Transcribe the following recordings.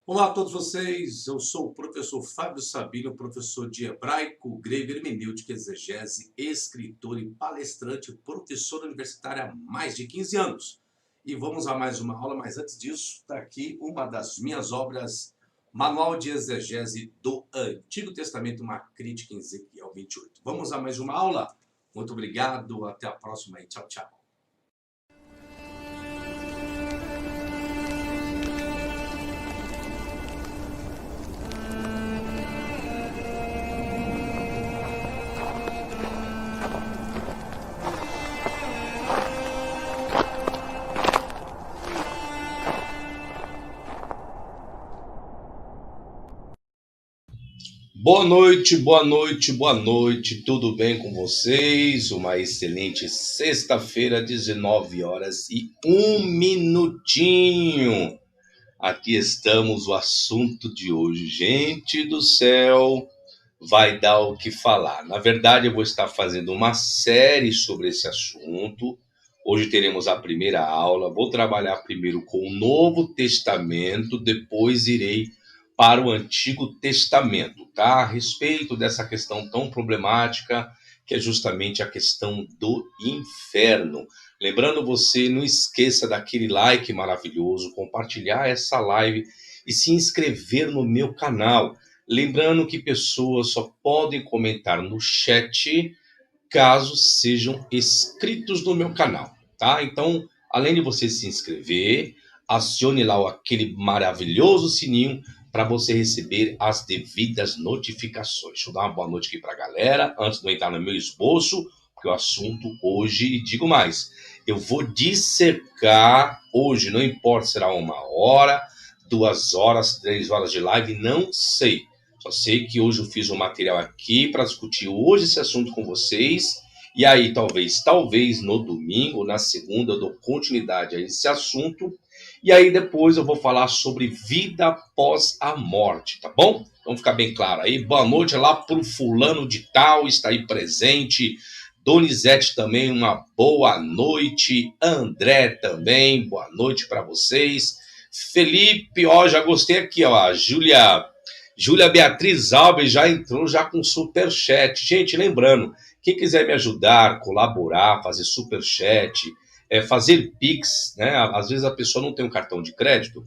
Olá a todos vocês, eu sou o professor Fábio Sabino, professor de hebraico, grego, hermenêutica, exegese, escritor e palestrante, professor universitário há mais de 15 anos. E vamos a mais uma aula, mas antes disso, está aqui uma das minhas obras, Manual de Exegese do Antigo Testamento, uma crítica em Ezequiel 28. Vamos a mais uma aula? Muito obrigado, até a próxima e tchau, tchau. Boa noite, boa noite, boa noite, tudo bem com vocês? Uma excelente sexta-feira, 19 horas e 1 minutinho. Aqui estamos, o assunto de hoje. Gente do céu, vai dar o que falar. Na verdade, eu vou estar fazendo uma série sobre esse assunto. Hoje teremos a primeira aula. Vou trabalhar primeiro com o Novo Testamento, depois irei para o Antigo Testamento, tá? A respeito dessa questão tão problemática, que é justamente a questão do inferno. Lembrando você, não esqueça daquele like maravilhoso, compartilhar essa live e se inscrever no meu canal. Lembrando que pessoas só podem comentar no chat caso sejam inscritos no meu canal, tá? Então, além de você se inscrever, acione lá aquele maravilhoso sininho para você receber as devidas notificações. Deixa eu dar uma boa noite aqui para a galera, antes de eu entrar no meu esboço, porque o assunto hoje, digo mais, eu vou dissecar hoje, não importa se será 1 hora, 2 horas, 3 horas de live, não sei. Só sei que hoje eu fiz um material aqui para discutir hoje esse assunto com vocês. E aí, talvez no domingo, na segunda, eu dou continuidade a esse assunto. E aí depois eu vou falar sobre vida após a morte, tá bom? Então fica bem claro aí. Boa noite lá pro fulano de tal, está aí presente. Donizete também, uma boa noite. André também, boa noite para vocês. Felipe, ó, já gostei aqui, ó. Júlia Beatriz Alves já entrou já com superchat. Gente, lembrando, quem quiser me ajudar, colaborar, fazer superchat, fazer Pix, né? Às vezes a pessoa não tem um cartão de crédito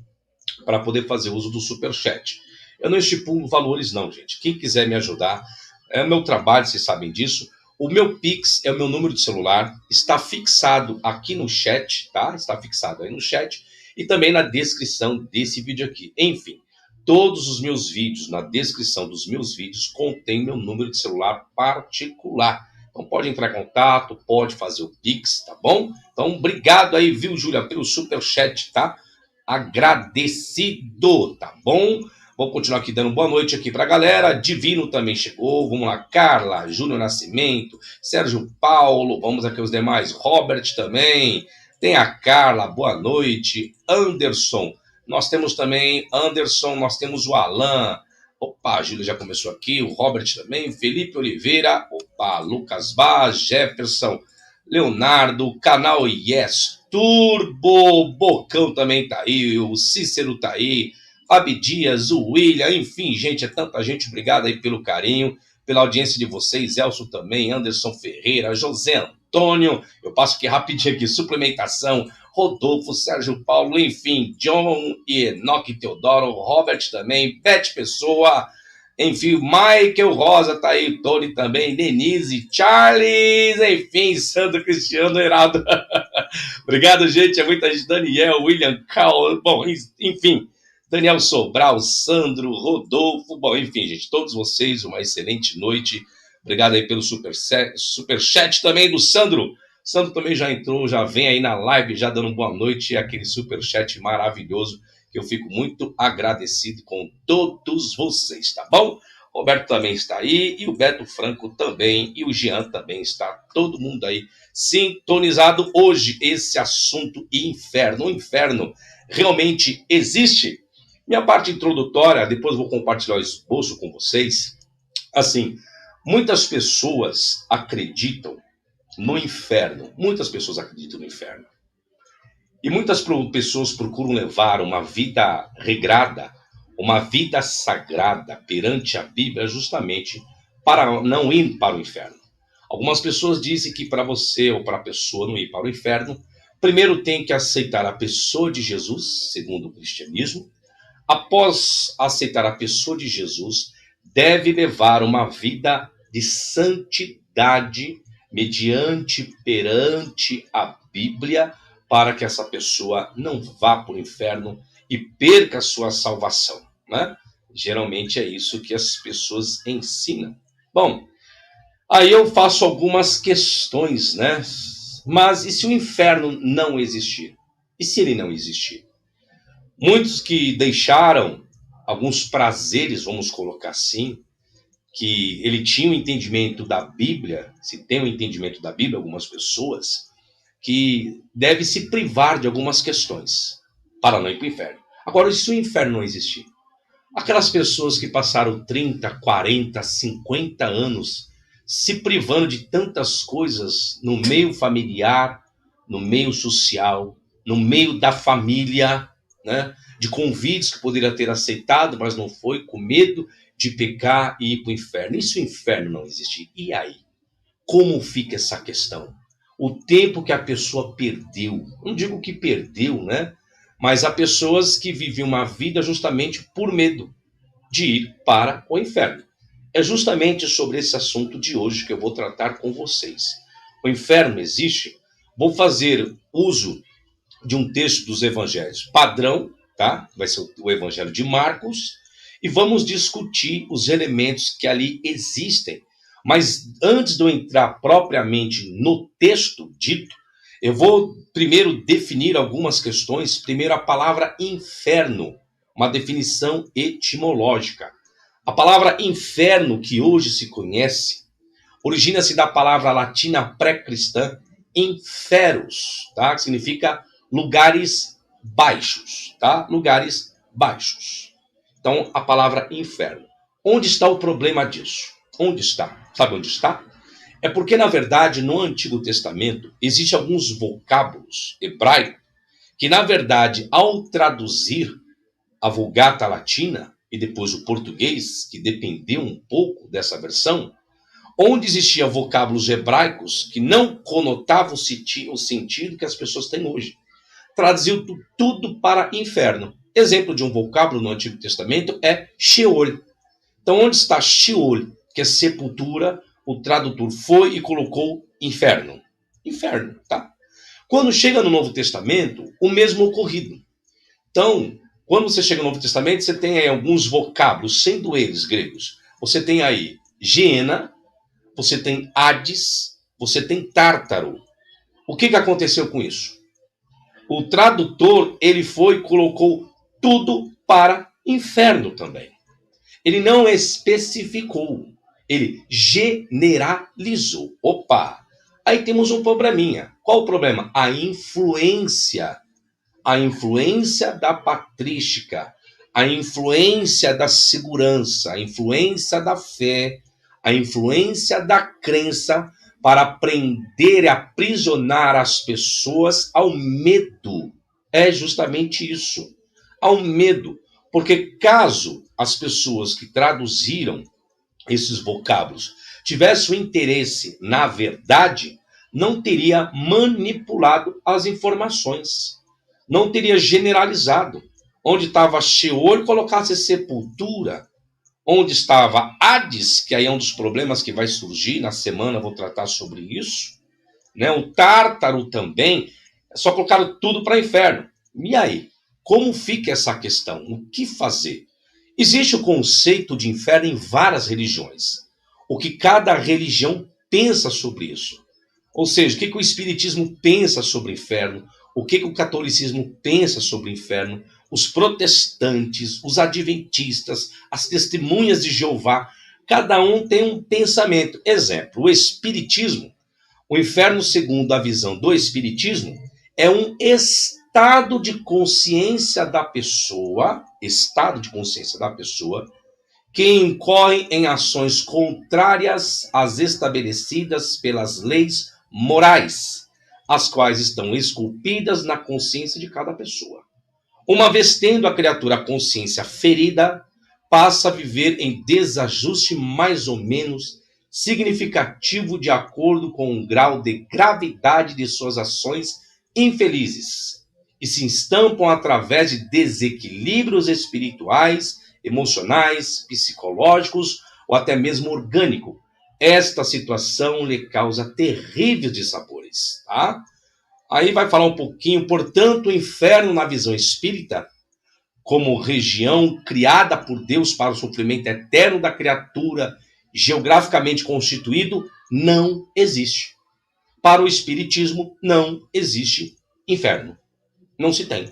para poder fazer uso do superchat. Eu não estipulo valores não, gente. Quem quiser me ajudar, é o meu trabalho, vocês sabem disso. O meu Pix é o meu número de celular, está fixado aqui no chat, tá? Está fixado aí no chat e também na descrição desse vídeo aqui. Enfim, todos os meus vídeos, na descrição dos meus vídeos, contém meu número de celular particular. Então pode entrar em contato, pode fazer o Pix, tá bom? Então obrigado aí, viu, Júlia, pelo superchat, tá? Agradecido, tá bom? Vou continuar aqui dando boa noite aqui pra galera. Divino também chegou. Vamos lá, Carla, Júnior Nascimento, Sérgio Paulo, vamos aqui os demais. Robert também. Tem a Carla, boa noite. Anderson, nós temos também Anderson, nós temos o Alan. Opa, a Júlia já começou aqui, o Robert também, Felipe Oliveira, opa, Lucas Vaz, Jefferson, Leonardo, canal Yes, Turbo, Bocão também tá aí, o Cícero tá aí, Abdias, o William, enfim, gente, é tanta gente, obrigado aí pelo carinho, pela audiência de vocês, Elcio também, Anderson Ferreira, José Antônio, eu passo aqui rapidinho aqui, suplementação, Rodolfo, Sérgio Paulo, enfim, John e Enoque Teodoro, Robert também, Beth Pessoa, enfim, Michael Rosa tá aí, Tony também, Denise, Charles, enfim, Sandro Cristiano Heraldo. Obrigado, gente, é muita gente, Daniel, William Cal, bom, enfim, Daniel Sobral, Sandro, Rodolfo, bom, enfim, gente, todos vocês, uma excelente noite. Obrigado aí pelo superchat também do Sandro. Sandro também já entrou, já vem aí na live, já dando boa noite, aquele superchat maravilhoso, que eu fico muito agradecido com todos vocês, tá bom? Roberto também está aí, e o Beto Franco também, e o Jean também está, todo mundo aí sintonizado. Hoje, esse assunto inferno. O inferno realmente existe? Minha parte introdutória, depois vou compartilhar o esboço com vocês. Assim, muitas pessoas acreditam no inferno. Muitas pessoas acreditam no inferno. E muitas pessoas procuram levar uma vida regrada, uma vida sagrada perante a Bíblia justamente para não ir para o inferno. Algumas pessoas dizem que para você ou para a pessoa não ir para o inferno, primeiro tem que aceitar a pessoa de Jesus, segundo o cristianismo. Após aceitar a pessoa de Jesus, deve levar uma vida de santidade mediante perante a Bíblia, para que essa pessoa não vá para o inferno e perca a sua salvação, né? Geralmente é isso que as pessoas ensinam. Bom, aí eu faço algumas questões, né? Mas e se o inferno não existir? E se ele não existir? Muitos que deixaram alguns prazeres, vamos colocar assim, que ele tinha o entendimento da Bíblia, se tem o entendimento da Bíblia, algumas pessoas, que deve se privar de algumas questões para não ir para o inferno. Agora, e se o inferno não existir? Aquelas pessoas que passaram 30, 40, 50 anos se privando de tantas coisas no meio familiar, no meio social, no meio da família, né? De convites que poderia ter aceitado, mas não foi, com medo de pecar e ir para o inferno. E se o inferno não existir? E aí? Como fica essa questão? O tempo que a pessoa perdeu, não digo que perdeu, né? Mas há pessoas que vivem uma vida justamente por medo de ir para o inferno. É justamente sobre esse assunto de hoje que eu vou tratar com vocês. O inferno existe? Vou fazer uso de um texto dos evangelhos padrão, tá? Vai ser o evangelho de Marcos, e vamos discutir os elementos que ali existem. Mas antes de eu entrar propriamente no texto dito, eu vou primeiro definir algumas questões. Primeiro, a palavra inferno, uma definição etimológica. A palavra inferno, que hoje se conhece, origina-se da palavra latina pré-cristã inferus, tá? Que significa lugares baixos, tá? Lugares baixos. Então, a palavra inferno. Onde está o problema disso? Onde está? Sabe onde está? É porque, na verdade, no Antigo Testamento, existem alguns vocábulos hebraicos que, na verdade, ao traduzir a Vulgata Latina e depois o português, que dependeu um pouco dessa versão, onde existiam vocábulos hebraicos que não conotavam o sentido que as pessoas têm hoje. Traduziu tudo para inferno. Exemplo de um vocábulo no Antigo Testamento é Sheol. Então, onde está Sheol, que é sepultura, o tradutor foi e colocou inferno. Inferno, tá? Quando chega no Novo Testamento, o mesmo ocorrido. Então, quando você chega no Novo Testamento, você tem aí alguns vocábulos, sendo eles gregos. Você tem aí Geena, você tem Hades, você tem Tártaro. O que aconteceu com isso? O tradutor, ele foi e colocou tudo para inferno também. Ele não especificou, ele generalizou. Opa! Aí temos um probleminha. Qual o problema? A influência da patrística, a influência da segurança, a influência da fé, a influência da crença para prender e aprisionar as pessoas ao medo. É justamente isso, ao medo. Porque caso as pessoas que traduziram esses vocábulos tivessem o interesse na verdade, não teria manipulado as informações, não teria generalizado. Onde estava Sheol, colocasse sepultura. Onde estava Hades, que aí é um dos problemas que vai surgir, na semana vou tratar sobre isso, né? O Tártaro também, só colocaram tudo para inferno. E aí? Como fica essa questão? O que fazer? Existe o conceito de inferno em várias religiões. O que cada religião pensa sobre isso. Ou seja, o que o Espiritismo pensa sobre o inferno, o que o catolicismo pensa sobre o inferno, os protestantes, os adventistas, as testemunhas de Jeová, cada um tem um pensamento. Exemplo, o Espiritismo, o inferno, segundo a visão do Espiritismo, é um estado de consciência da pessoa, que incorre em ações contrárias às estabelecidas pelas leis morais, as quais estão esculpidas na consciência de cada pessoa. Uma vez tendo a criatura a consciência ferida, passa a viver em desajuste mais ou menos significativo de acordo com o grau de gravidade de suas ações infelizes e se estampam através de desequilíbrios espirituais, emocionais, psicológicos ou até mesmo orgânico. Esta situação lhe causa terríveis dissabores, tá? Aí vai falar um pouquinho, portanto, o inferno na visão espírita, como região criada por Deus para o sofrimento eterno da criatura, geograficamente constituído, não existe. Para o espiritismo, não existe inferno. Não se tem,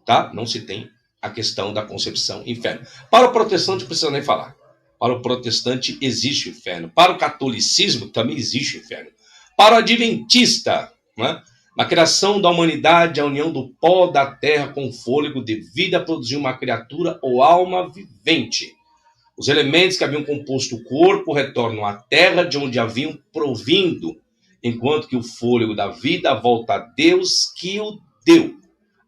tá? Não se tem a questão da concepção inferno. Para o protestante, não precisa nem falar. Para o protestante, existe o inferno. Para o catolicismo, também existe o inferno. Para o adventista, né? Na criação da humanidade, a união do pó da terra com o fôlego de vida produziu uma criatura ou alma vivente. Os elementos que haviam composto o corpo retornam à terra de onde haviam provindo, enquanto que o fôlego da vida volta a Deus que o deu.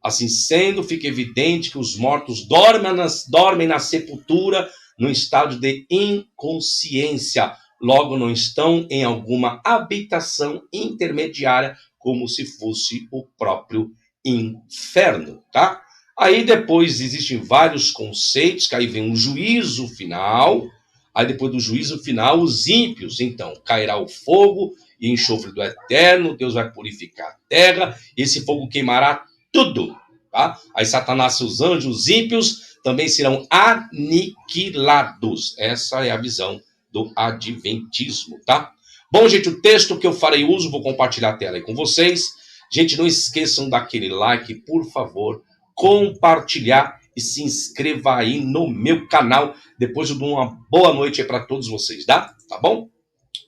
Assim sendo, fica evidente que os mortos dormem na sepultura no estado de inconsciência. Logo, não estão em alguma habitação intermediária, como se fosse o próprio inferno, tá? Aí depois existem vários conceitos, que aí vem um juízo final, aí depois do juízo final, os ímpios, então, cairá o fogo e enxofre do eterno, Deus vai purificar a terra, esse fogo queimará tudo, tá? Aí Satanás, seus anjos, os ímpios, também serão aniquilados. Essa é a visão do adventismo, tá? Bom, gente, o texto que eu farei uso, vou compartilhar a tela aí com vocês. Gente, não esqueçam daquele like, por favor, compartilhar e se inscreva aí no meu canal. Depois eu dou uma boa noite aí para todos vocês, tá? Tá bom?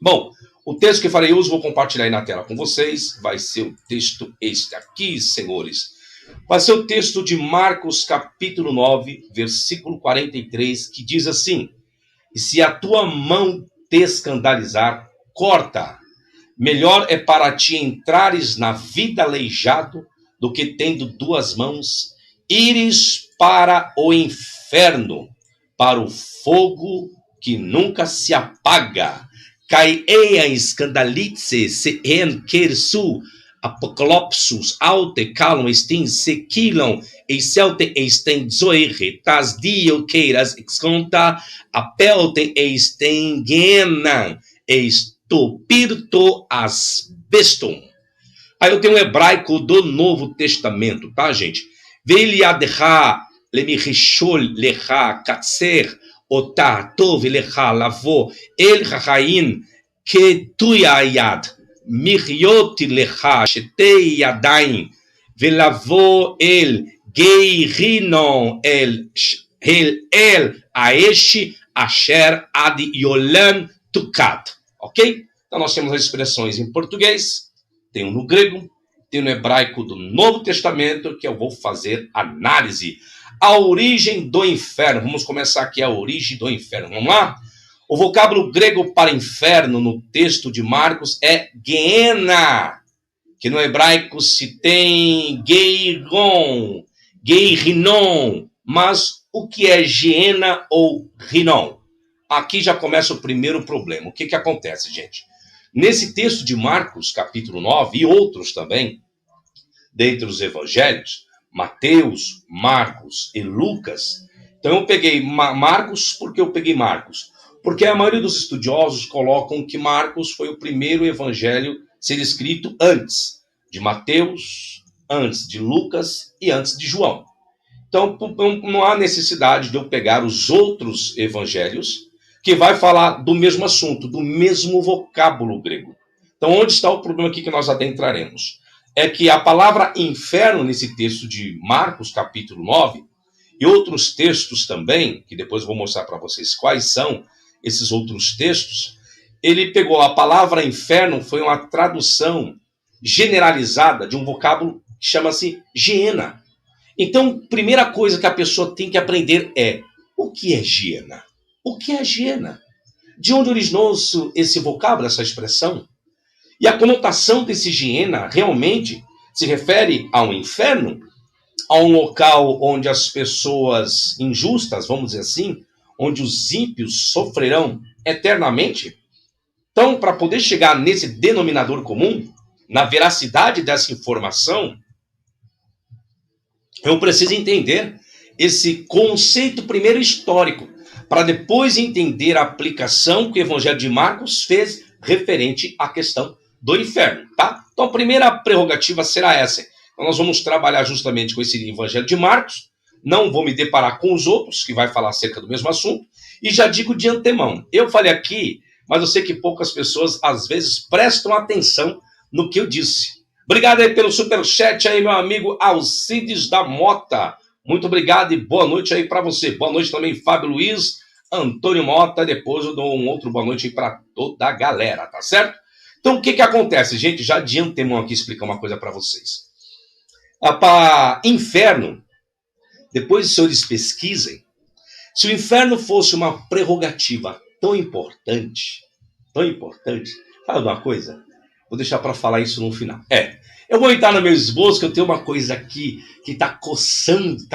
Bom, o texto que farei uso, vou compartilhar aí na tela com vocês. Vai ser o texto este aqui, senhores. Vai ser o texto de Marcos, capítulo 9, versículo 43, que diz assim: e se a tua mão te escandalizar, corta. Melhor é para ti entrares na vida aleijado do que tendo duas mãos, ires para o inferno, para o fogo que nunca se apaga. Kai eia escandalitse se en kersu apocolopsus aute calum estin sequilon e celte estem zoere tas dio queiras exconta apelte estem genan estopirto asbestum. Aí eu tenho um hebraico do Novo Testamento, tá, gente? Veliadha lemichol lecha katser ota tov lecha lavo el chachain ketuyayad michiot lecha shetei yadain velavo el geirinon el aesh asher ad yolam tukat. Ok? Então nós temos as expressões em português, tem no grego, tem no hebraico do Novo Testamento, que eu vou fazer análise. A origem do inferno. Vamos começar aqui a origem do inferno. Vamos lá? O vocábulo grego para inferno no texto de Marcos é Geena, que no hebraico se tem Geiron, Geirinon. Mas o que é Geena ou Rinon? Aqui já começa o primeiro problema. O que acontece, gente? Nesse texto de Marcos, capítulo 9, e outros também, dentre os evangelhos, Mateus, Marcos e Lucas. Então eu peguei Marcos, porque eu peguei Marcos? Porque a maioria dos estudiosos colocam que Marcos foi o primeiro evangelho a ser escrito antes de Mateus, antes de Lucas e antes de João. Então não há necessidade de eu pegar os outros evangelhos que vai falar do mesmo assunto, do mesmo vocábulo grego. Então, onde está o problema aqui que nós adentraremos? É que a palavra inferno, nesse texto de Marcos, capítulo 9, e outros textos também, que depois eu vou mostrar para vocês quais são esses outros textos, ele pegou a palavra inferno, foi uma tradução generalizada de um vocábulo que chama-se Geena. Então, primeira coisa que a pessoa tem que aprender é: o que é Geena? O que é Geena? De onde originou esse vocábulo, essa expressão? E a conotação desse Geena realmente se refere a um inferno? a um local onde as pessoas injustas, vamos dizer assim, onde os ímpios sofrerão eternamente? Então, para poder chegar nesse denominador comum, na veracidade dessa informação, eu preciso entender esse conceito primeiro histórico, para depois entender a aplicação que o Evangelho de Marcos fez referente à questão do inferno, tá? Então, a primeira prerrogativa será essa. Então, nós vamos trabalhar justamente com esse Evangelho de Marcos, não vou me deparar com os outros, que vai falar acerca do mesmo assunto, e já digo de antemão, eu falei aqui, mas eu sei que poucas pessoas, às vezes, prestam atenção no que eu disse. Obrigado aí pelo superchat aí, meu amigo Alcides da Mota. Muito obrigado e boa noite aí para você. Boa noite também, Fábio Luiz, Antônio Mota. Depois eu dou um outro boa noite aí para toda a galera, tá certo? Então, o que que acontece, gente? Já de antemão aqui explicar uma coisa para vocês. Para inferno, depois os senhores pesquisem, se o inferno fosse uma prerrogativa tão importante, fala uma coisa, vou deixar para falar isso no final. Eu vou entrar no meu esboço, que eu tenho uma coisa aqui que está coçando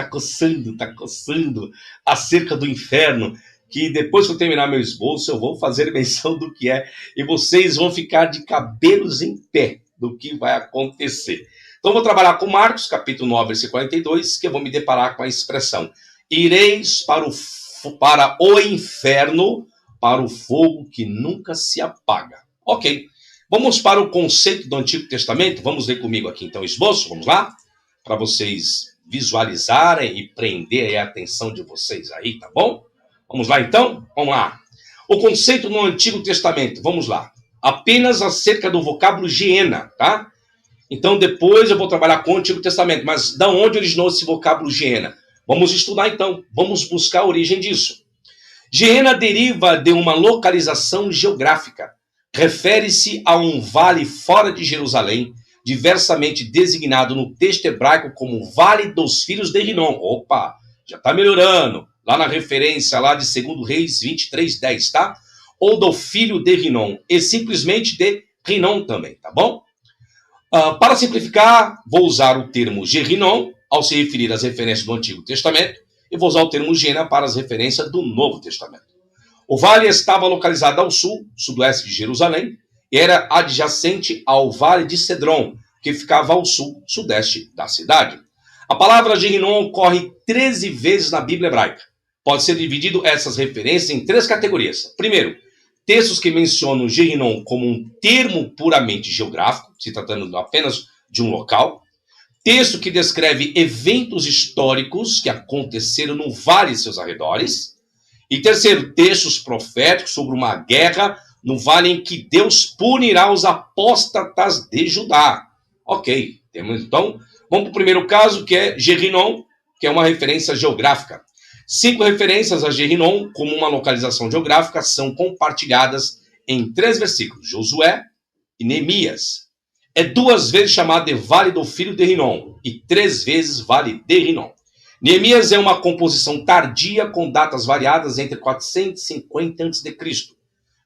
acerca do inferno, que depois que eu terminar meu esboço, eu vou fazer menção do que é, e vocês vão ficar de cabelos em pé do que vai acontecer. Então, eu vou trabalhar com Marcos, capítulo 9, versículo 42, que eu vou me deparar com a expressão: ireis para o inferno, para o fogo que nunca se apaga. Ok. Vamos para o conceito do Antigo Testamento. Vamos ler comigo aqui, então, o esboço. Vamos lá? Para vocês visualizarem e prender a atenção de vocês aí, tá bom? Vamos lá, então? Vamos lá. O conceito no Antigo Testamento. Vamos lá. Apenas acerca do vocábulo hiena, tá? Então, depois eu vou trabalhar com o Antigo Testamento. Mas da onde originou esse vocábulo hiena? Vamos estudar, então. Vamos buscar a origem disso. Geena deriva de uma localização geográfica. Refere-se a um vale fora de Jerusalém, diversamente designado no texto hebraico como Vale dos Filhos de Rinom. Opa, já está melhorando. Lá na referência lá de 2 Reis 23:10, tá? Ou do filho de Rinom. E simplesmente de Rinom também, tá bom? Para simplificar, vou usar o termo Gerinom ao se referir às referências do Antigo Testamento e vou usar o termo Gena para as referências do Novo Testamento. O vale estava localizado ao sul, sudoeste de Jerusalém, e era adjacente ao vale de Cedron, que ficava ao sul, sudeste da cidade. A palavra Gerinom ocorre 13 vezes na Bíblia hebraica. Pode ser dividido essas referências em 3 categorias. Primeiro, textos que mencionam Gerinom como um termo puramente geográfico, se tratando apenas de um local. Texto que descreve eventos históricos que aconteceram no vale e seus arredores. E terceiro, textos proféticos sobre uma guerra no vale em que Deus punirá os apóstatas de Judá. Ok, então, vamos para o primeiro caso, que é Gerinom, que é uma referência geográfica. 5 referências a Gerinom como uma localização geográfica são compartilhadas em 3 versículos, Josué e Neemias. É 2 vezes chamado de Vale do Filho de Rinom e 3 vezes Vale de Rinom. Neemias é uma composição tardia com datas variadas entre 450 a.C.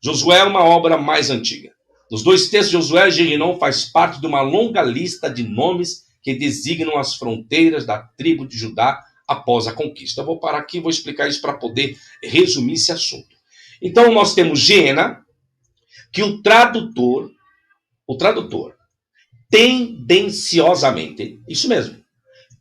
Josué é uma obra mais antiga. Nos 2 textos de Josué, Gerinom faz parte de uma longa lista de nomes que designam as fronteiras da tribo de Judá após a conquista. Eu vou parar aqui e vou explicar isso para poder resumir esse assunto. Então, nós temos Gena, que o tradutor, tendenciosamente, isso mesmo,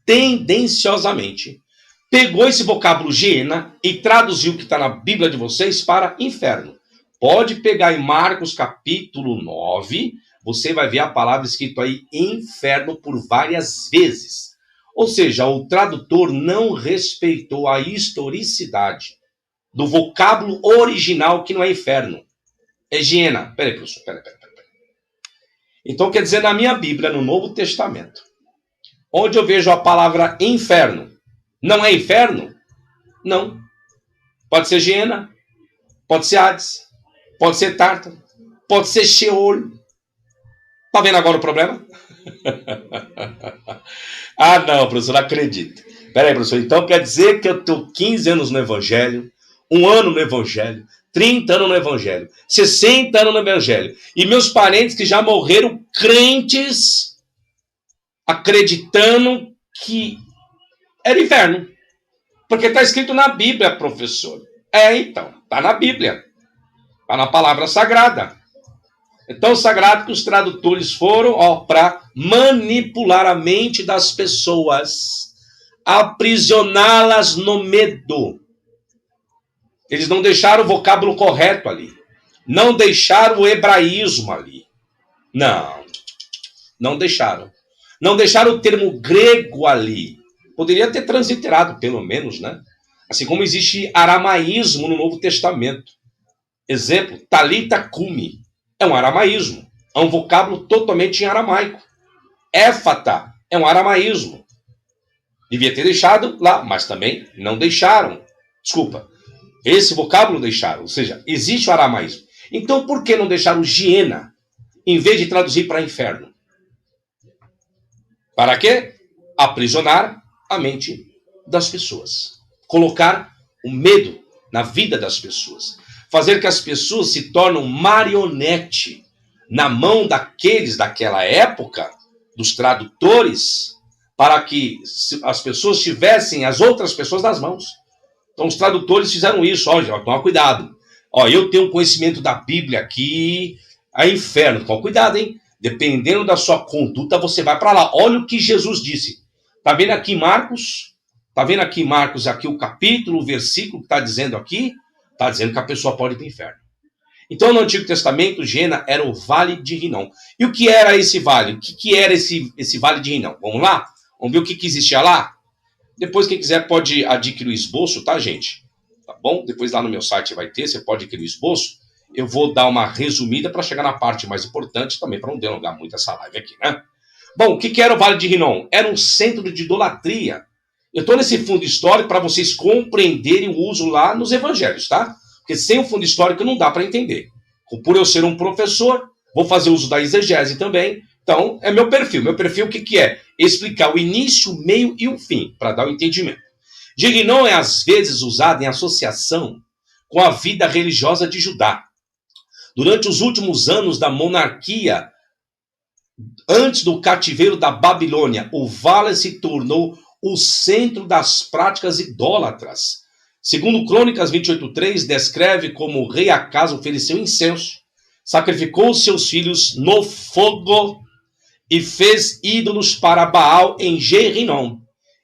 tendenciosamente, pegou esse vocábulo Gena e traduziu o que está na Bíblia de vocês para inferno. Pode pegar em Marcos capítulo 9, você vai ver a palavra escrita aí inferno por várias vezes. Ou seja, o tradutor não respeitou a historicidade do vocábulo original, que não é inferno, é Gena. Peraí, professor, peraí. Então, quer dizer, na minha Bíblia, no Novo Testamento, onde eu vejo a palavra inferno, não é inferno? Não. Pode ser Gena, pode ser Hades, pode ser Tártaro, pode ser Sheol. Tá vendo agora o problema? Ah, não, professor, não acredito. Peraí, professor, então quer dizer que eu estou 15 anos no Evangelho, 1 ano no Evangelho, 30 anos no Evangelho, 60 anos no Evangelho, e meus parentes que já morreram crentes, acreditando que era inferno. Porque está escrito na Bíblia, professor. Então, está na Bíblia. Está na palavra sagrada. Então, sagrado que os tradutores foram para manipular a mente das pessoas, aprisioná-las no medo. Eles não deixaram o vocábulo correto ali. Não deixaram o hebraísmo ali. Não deixaram. Não deixaram o termo grego ali. Poderia ter transliterado, pelo menos, né? Assim como existe aramaísmo no Novo Testamento. Exemplo, Talita Cumi. É um aramaísmo. É um vocábulo totalmente em aramaico. Éfata é um aramaísmo. Devia ter deixado lá, mas também não deixaram. Desculpa. Esse vocábulo deixaram. Ou seja, existe o aramaísmo. Então, por que não deixaram Giena, em vez de traduzir para inferno? Para quê? Aprisionar a mente das pessoas. Colocar o medo na vida das pessoas. Fazer que as pessoas se tornem marionete na mão daquela época, dos tradutores, para que as pessoas tivessem as outras pessoas nas mãos. Então os tradutores fizeram isso. Olha, toma cuidado. Eu tenho conhecimento da Bíblia aqui, é inferno. Toma cuidado, hein? Dependendo da sua conduta, você vai para lá. Olha o que Jesus disse. Tá vendo aqui Marcos? Tá vendo aqui Marcos, aqui o capítulo, o versículo que está dizendo aqui? Está dizendo que a pessoa pode ir para o inferno. Então, no Antigo Testamento, Giena era o Vale de Rinom. E o que era esse vale? O que era esse Vale de Rinom? Vamos lá? Vamos ver o que existia lá? Depois, quem quiser pode adquirir o esboço, tá, gente? Tá bom? Depois lá no meu site vai ter, você pode adquirir o esboço. Eu vou dar uma resumida para chegar na parte mais importante também, para não delongar muito essa live aqui, né? Bom, o que era o Vale de Rinom? Era um centro de idolatria. Eu estou nesse fundo histórico para vocês compreenderem o uso lá nos evangelhos, tá? Porque sem o fundo histórico não dá para entender. Por eu ser um professor, vou fazer uso da exegese também. Então, é meu perfil. Meu perfil o que é? Explicar o início, o meio e o fim, para dar o entendimento. De Rinom é às vezes usado em associação com a vida religiosa de Judá. Durante os últimos anos da monarquia, antes do cativeiro da Babilônia, o vale se tornou o centro das práticas idólatras. Segundo Crônicas 28:3, descreve como o rei Acaz ofereceu incenso, sacrificou seus filhos no fogo e fez ídolos para Baal em Jerinom.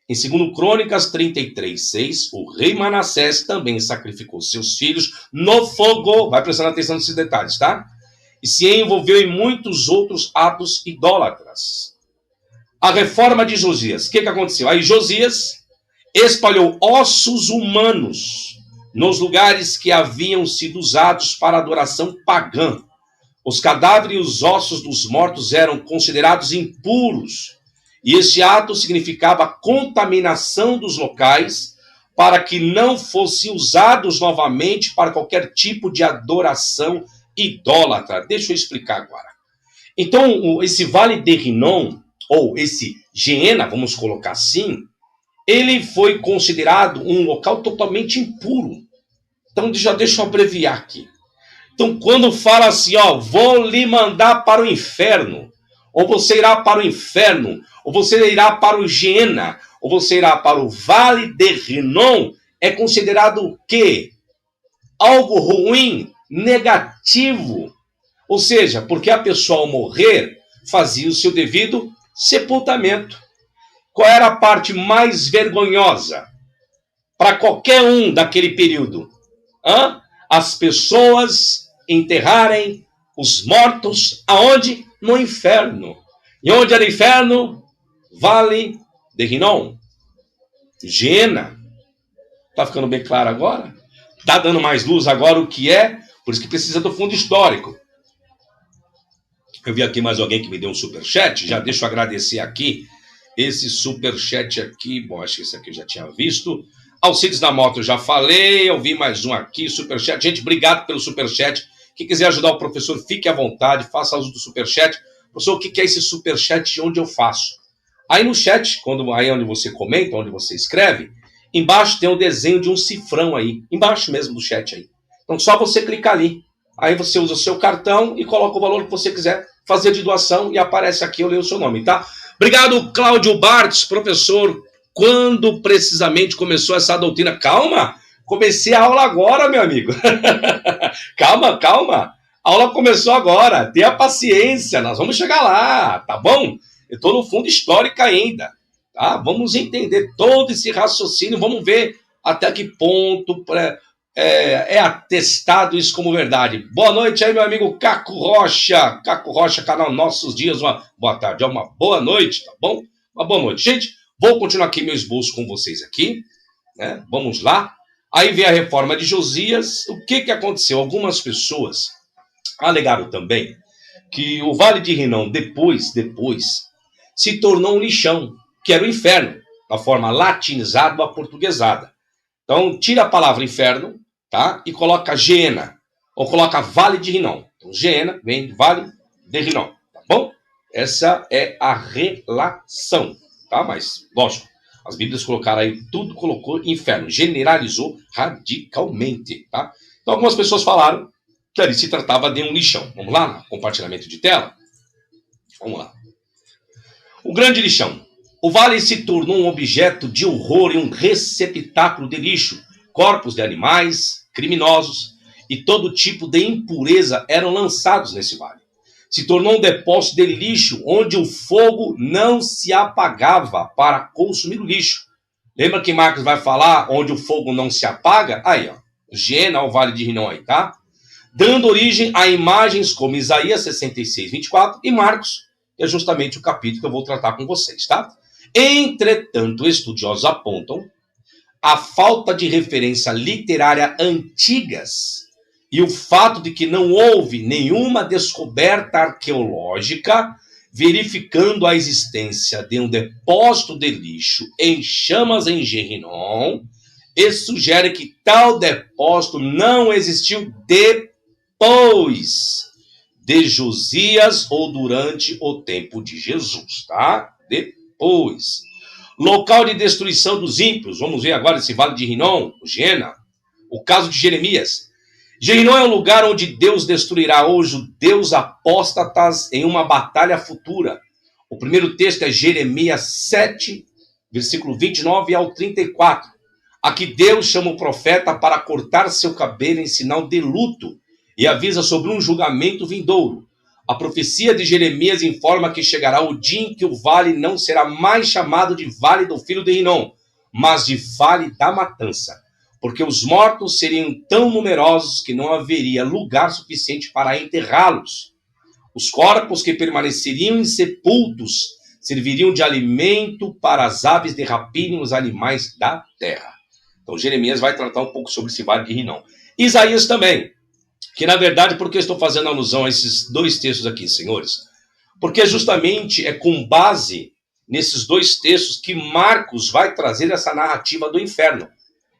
Em 2 Crônicas 33:6, o rei Manassés também sacrificou seus filhos no fogo. Vai prestando atenção nesses detalhes, tá? E se envolveu em muitos outros atos idólatras. A reforma de Josias. O que aconteceu? Aí Josias espalhou ossos humanos nos lugares que haviam sido usados para adoração pagã. Os cadáveres e os ossos dos mortos eram considerados impuros. E esse ato significava a contaminação dos locais para que não fossem usados novamente para qualquer tipo de adoração idólatra. Deixa eu explicar agora. Então, esse Vale de Rinom, ou esse Giena, vamos colocar assim, ele foi considerado um local totalmente impuro. Então, deixa eu abreviar aqui. Então, quando fala assim, vou lhe mandar para o inferno, ou você irá para o inferno, ou você irá para o Giena, ou você irá para o Vale de Rinom, é considerado o quê? Algo ruim, negativo. Ou seja, porque a pessoa ao morrer fazia o seu devido sepultamento. Qual era a parte mais vergonhosa para qualquer um daquele período? As pessoas enterrarem os mortos aonde? No inferno. E onde era inferno? Vale de Rinom. Giena. Tá ficando bem claro agora? Tá dando mais luz agora o que é? Por isso que precisa do fundo histórico. Eu vi aqui mais alguém que me deu um superchat. Já deixa eu agradecer aqui esse superchat aqui. Bom, acho que esse aqui eu já tinha visto. Alcides da Moto, eu já falei. Eu vi mais um aqui, superchat. Gente, obrigado pelo superchat. Quem quiser ajudar o professor, fique à vontade. Faça uso do superchat. Professor, o que é esse superchat e onde eu faço? Aí no chat, aí onde você comenta, onde você escreve, embaixo tem o desenho de um cifrão aí. Embaixo mesmo do chat aí. Então, só você clicar ali. Aí você usa o seu cartão e coloca o valor que você quiser fazer de doação e aparece aqui, eu leio o seu nome, tá? Obrigado, Cláudio Bartz, professor quando precisamente começou essa doutrina? Calma, comecei a aula agora, meu amigo. Calma, calma. A aula começou agora, tenha paciência, nós vamos chegar lá, tá bom? Eu estou no fundo histórico ainda, tá? Vamos entender todo esse raciocínio, vamos ver até que ponto é atestado isso como verdade. Boa noite aí, meu amigo Caco Rocha, canal Nossos Dias, uma boa tarde, uma boa noite, tá bom? Uma boa noite. Gente, vou continuar aqui meu esboço com vocês aqui, né? Vamos lá. Aí vem a reforma de Josias. O que aconteceu? Algumas pessoas alegaram também que o Vale de Rinom depois se tornou um lixão, que era o inferno, da forma latinizada ou aportuguesada. Então, tira a palavra inferno, tá? E coloca Geena, ou coloca Vale de Rinom. Então, Geena vem de Vale de Rinom, tá bom? Essa é a relação, tá? Mas, lógico, as Bíblias colocaram aí, tudo colocou inferno, generalizou radicalmente, tá? Então, algumas pessoas falaram que ali se tratava de um lixão. Vamos lá, compartilhamento de tela? Vamos lá. O grande lixão. O vale se tornou um objeto de horror e um receptáculo de lixo. Corpos de animais, criminosos e todo tipo de impureza eram lançados nesse vale. Se tornou um depósito de lixo onde o fogo não se apagava para consumir o lixo. Lembra que Marcos vai falar onde o fogo não se apaga? Aí, ó. Geena, o Vale de Rinom aí, tá? Dando origem a imagens como Isaías 66, 24 e Marcos, que é justamente o capítulo que eu vou tratar com vocês, tá? Entretanto, estudiosos apontam a falta de referência literária antigas e o fato de que não houve nenhuma descoberta arqueológica verificando a existência de um depósito de lixo em chamas em Gerinom, e sugere que tal depósito não existiu depois de Josias ou durante o tempo de Jesus, tá? Depois. Local de destruição dos ímpios. Vamos ver agora esse Vale de Rinom, Geena. O caso de Jeremias. Gerinom é um lugar onde Deus destruirá os judeus apóstatas em uma batalha futura. O primeiro texto é Jeremias 7, versículo 29 ao 34. Aqui Deus chama o profeta para cortar seu cabelo em sinal de luto e avisa sobre um julgamento vindouro. A profecia de Jeremias informa que chegará o dia em que o vale não será mais chamado de Vale do Filho de Rinom, mas de Vale da Matança, porque os mortos seriam tão numerosos que não haveria lugar suficiente para enterrá-los. Os corpos que permaneceriam insepultos serviriam de alimento para as aves de rapina e os animais da terra. Então Jeremias vai tratar um pouco sobre esse Vale de Rinom. Isaías também, que na verdade, por que eu estou fazendo alusão a esses dois textos aqui, senhores? Porque justamente é com base nesses dois textos que Marcos vai trazer essa narrativa do inferno.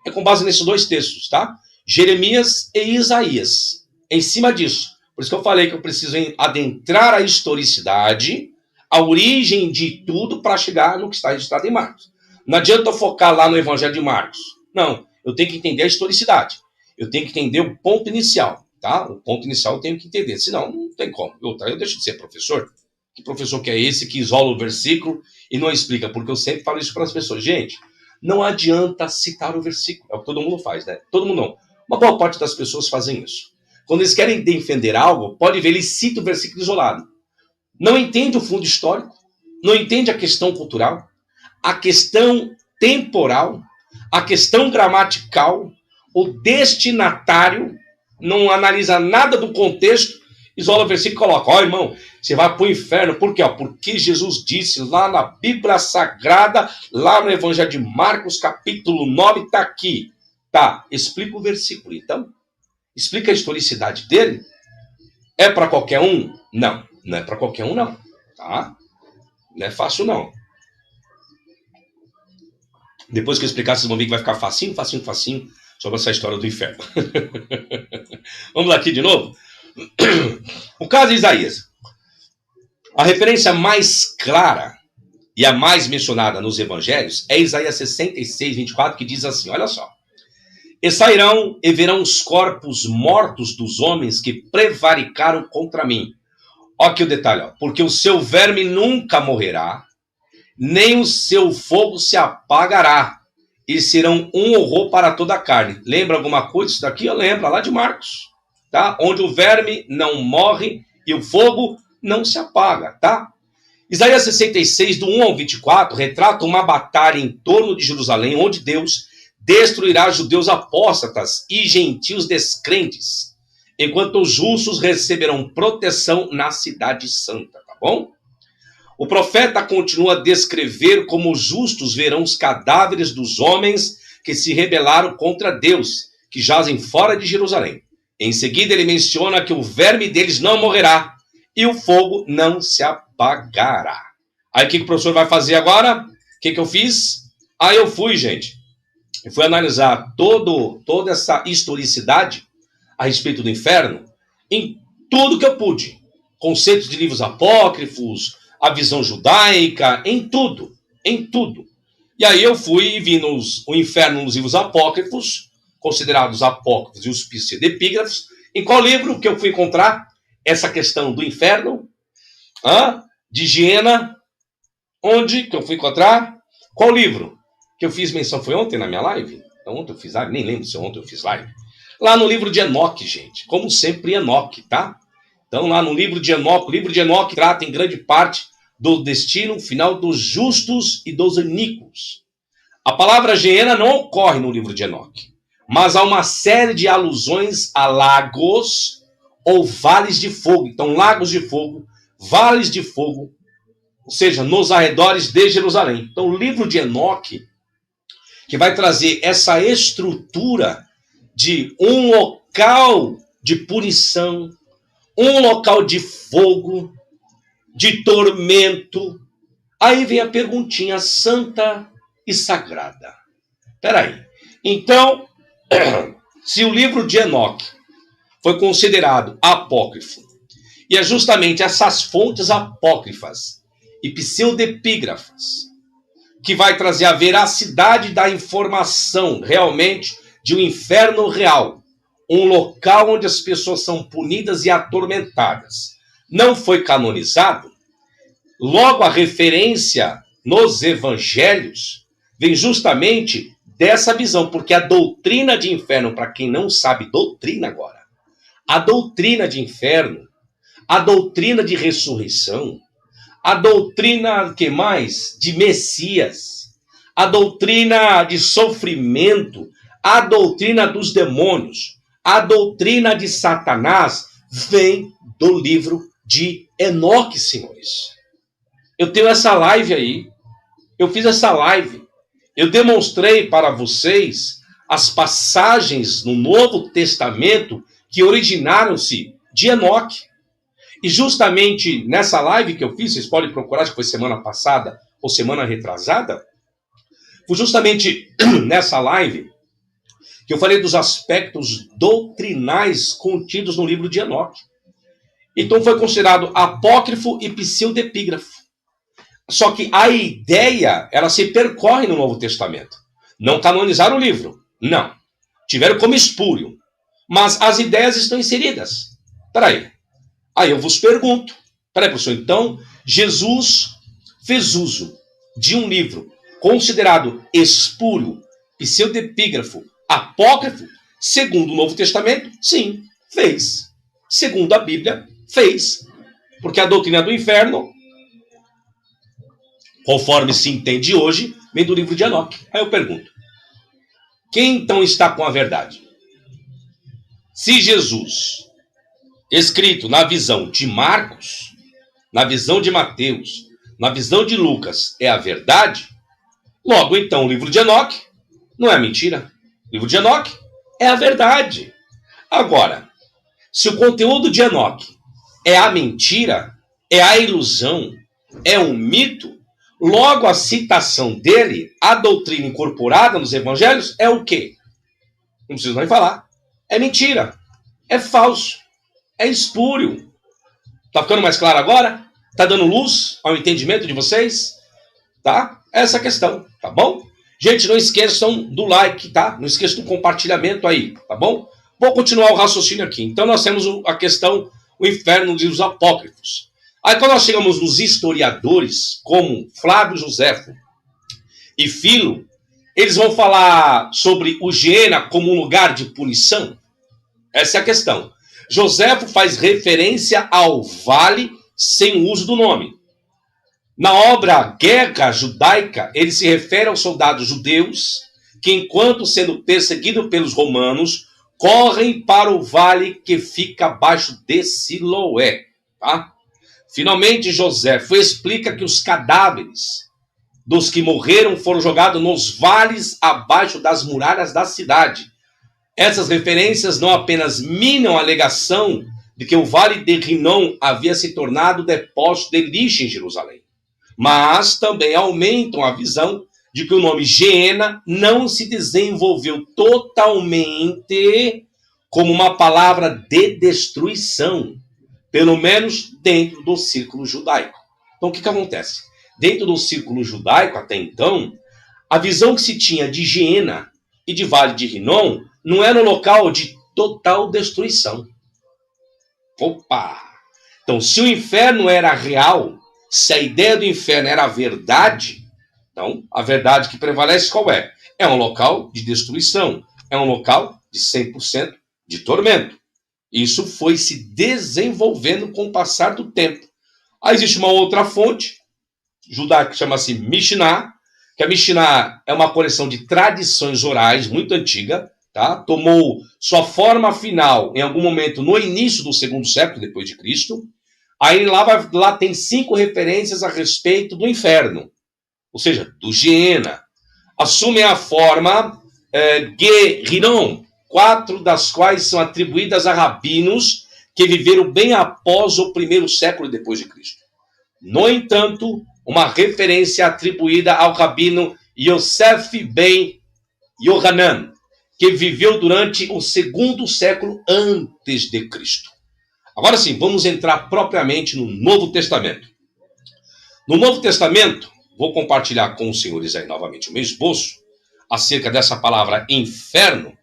É com base nesses dois textos, tá? Jeremias e Isaías. Em cima disso. Por isso que eu falei que eu preciso adentrar a historicidade, a origem de tudo para chegar no que está registrado em Marcos. Não adianta eu focar lá no Evangelho de Marcos. Não, eu tenho que entender a historicidade. Eu tenho que entender o ponto inicial. Tá? O ponto inicial eu tenho que entender, senão não tem como. Eu deixo de ser professor. Que professor que é esse que isola o versículo e não explica? Porque eu sempre falo isso para as pessoas. Gente, não adianta citar o versículo. É o que todo mundo faz, né? Todo mundo não. Uma boa parte das pessoas fazem isso. Quando eles querem defender algo, pode ver, eles citam o versículo isolado. Não entende o fundo histórico, não entende a questão cultural, a questão temporal, a questão gramatical, o destinatário, não analisa nada do contexto, isola o versículo e coloca, ó irmão, você vai para o inferno, por quê? Porque Jesus disse lá na Bíblia Sagrada, lá no Evangelho de Marcos, capítulo 9, está aqui. Tá, explica o versículo, então. Explica a historicidade dele. É para qualquer um? Não, não é para qualquer um, não. Tá? Não é fácil, não. Depois que eu explicar, vocês vão ver que vai ficar facinho sobre essa história do inferno. Vamos lá aqui de novo? O caso de Isaías. A referência mais clara e a mais mencionada nos evangelhos é Isaías 66, 24, que diz assim, olha só. E sairão e verão os corpos mortos dos homens que prevaricaram contra mim. Olha aqui o detalhe, ó. Porque o seu verme nunca morrerá, nem o seu fogo se apagará, e serão um horror para toda a carne. Lembra alguma coisa disso daqui? Eu lembro, lá de Marcos, tá? Onde o verme não morre e o fogo não se apaga, tá? Isaías 66, do 1 ao 24, retrata uma batalha em torno de Jerusalém, onde Deus destruirá judeus apóstatas e gentios descrentes, enquanto os justos receberão proteção na cidade santa, tá bom? O profeta continua a descrever como os justos verão os cadáveres dos homens que se rebelaram contra Deus, que jazem fora de Jerusalém. Em seguida, ele menciona que o verme deles não morrerá e o fogo não se apagará. Aí o que o professor vai fazer agora? O que eu fiz? Aí eu fui, gente. Eu fui analisar toda essa historicidade a respeito do inferno em tudo que eu pude. Conceitos de livros apócrifos, a visão judaica, em tudo. E aí eu fui e vi o inferno nos livros apócrifos, considerados apócrifos e os pseudepígrafos. Em qual livro que eu fui encontrar essa questão do inferno? De Giena? Onde que eu fui encontrar? Qual livro? Que eu fiz menção foi ontem na minha live? Então, ontem eu fiz live, nem lembro se ontem eu fiz live. Lá no livro de Enoque, gente. Como sempre, Enoque, tá? Então, lá no livro de Enoque, o livro de Enoque trata em grande parte do destino final dos justos e dos iníquos. A palavra Geena não ocorre no livro de Enoque, mas há uma série de alusões a lagos ou vales de fogo. Então, lagos de fogo, vales de fogo, ou seja, nos arredores de Jerusalém. Então, o livro de Enoque, que vai trazer essa estrutura de um local de punição, um local de fogo, de tormento. Aí vem a perguntinha santa e sagrada. Peraí. Então, se o livro de Enoque foi considerado apócrifo, e é justamente essas fontes apócrifas e pseudepígrafas que vai trazer a veracidade da informação realmente de um inferno real, um local onde as pessoas são punidas e atormentadas, não foi canonizado, logo a referência nos evangelhos vem justamente dessa visão, porque a doutrina de inferno, para quem não sabe doutrina agora, a doutrina de inferno, a doutrina de ressurreição, a doutrina, que mais? De Messias, a doutrina de sofrimento, a doutrina dos demônios, a doutrina de Satanás, vem do livro de Enoque, senhores. Eu tenho essa live aí, eu fiz essa live, eu demonstrei para vocês as passagens no Novo Testamento que originaram-se de Enoque. E justamente nessa live que eu fiz, vocês podem procurar, acho que foi semana passada ou semana retrasada, foi justamente nessa live que eu falei dos aspectos doutrinais contidos no livro de Enoque. Então foi considerado apócrifo e pseudepígrafo. Só que a ideia, ela se percorre no Novo Testamento. Não canonizaram o livro, não. Tiveram como espúrio. Mas as ideias estão inseridas. Peraí. Aí eu vos pergunto. Peraí, professor. Então, Jesus fez uso de um livro considerado espúrio, pseudepígrafo, apócrifo, segundo o Novo Testamento? Sim, fez. Segundo a Bíblia, fez. Porque a doutrina do inferno, conforme se entende hoje, vem do livro de Enoque. Aí eu pergunto, quem então está com a verdade? Se Jesus, escrito na visão de Marcos, na visão de Mateus, na visão de Lucas, é a verdade, logo então o livro de Enoque não é mentira. O livro de Enoque é a verdade. Agora, se o conteúdo de Enoque é a mentira, é a ilusão, é um mito, logo a citação dele, a doutrina incorporada nos evangelhos, é o quê? Não preciso nem falar. É mentira, é falso, é espúrio. Tá ficando mais claro agora? Tá dando luz ao entendimento de vocês? Tá? Essa é a questão, tá bom? Gente, não esqueçam do like, tá? Não esqueçam do compartilhamento aí, tá bom? Vou continuar o raciocínio aqui. Então nós temos a questão, o inferno dos apócrifos. Aí quando nós chegamos nos historiadores, como Flávio Joséfo e Filo, eles vão falar sobre o Geena como um lugar de punição. Essa é a questão. Joséfo faz referência ao vale sem o uso do nome. Na obra Guerra Judaica, ele se refere aos soldados judeus que, enquanto sendo perseguidos pelos romanos, correm para o vale que fica abaixo de Siloé. Tá? Finalmente, Joséfo explica que os cadáveres dos que morreram foram jogados nos vales abaixo das muralhas da cidade. Essas referências não apenas minam a alegação de que o vale de Rinom havia se tornado depósito de lixo em Jerusalém, mas também aumentam a visão de que o nome Geena não se desenvolveu totalmente como uma palavra de destruição, pelo menos dentro do círculo judaico. Então, o que acontece? Dentro do círculo judaico, até então, a visão que se tinha de Geena e de Vale de Rinom não era um local de total destruição. Opa! Então, se o inferno era real, se a ideia do inferno era a verdade, então, a verdade que prevalece qual é? É um local de destruição, é um local de 100% de tormento. Isso foi se desenvolvendo com o passar do tempo. Aí existe uma outra fonte judaica que chama-se Mishnah, que a Mishnah é uma coleção de tradições orais muito antiga, tá? Tomou sua forma final em algum momento no início do segundo século depois de Cristo. Aí lá tem 5 referências a respeito do inferno, ou seja, do Geena. Assumem a forma Gehinom, 4 das quais são atribuídas a rabinos que viveram bem após o primeiro século depois de Cristo. No entanto, uma referência atribuída ao rabino Yosef ben Yohanan, que viveu durante o segundo século antes de Cristo. Agora sim, vamos entrar propriamente no Novo Testamento. No Novo Testamento, vou compartilhar com os senhores aí novamente o meu esboço acerca dessa palavra inferno,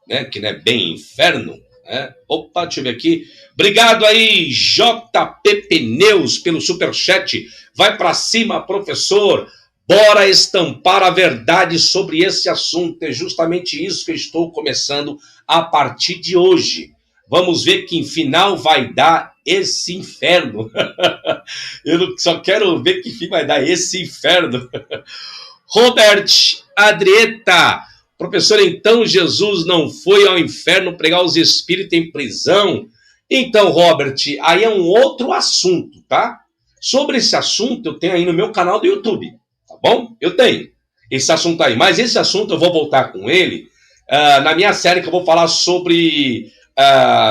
né, que não é bem inferno, né? Opa, deixa eu ver aqui. Obrigado aí, JP Pneus, pelo superchat. Vai para cima, professor. Bora estampar a verdade sobre esse assunto. É justamente isso que eu estou começando a partir de hoje. Vamos ver que final vai dar esse inferno. Eu só quero ver que fim vai dar esse inferno. Robert Adrieta. Professor, então Jesus não foi ao inferno pregar os espíritos em prisão? Então, Robert, aí é um outro assunto, tá? Sobre esse assunto eu tenho aí no meu canal do YouTube, tá bom? Eu tenho esse assunto aí, mas esse assunto eu vou voltar com ele na minha série que eu vou falar sobre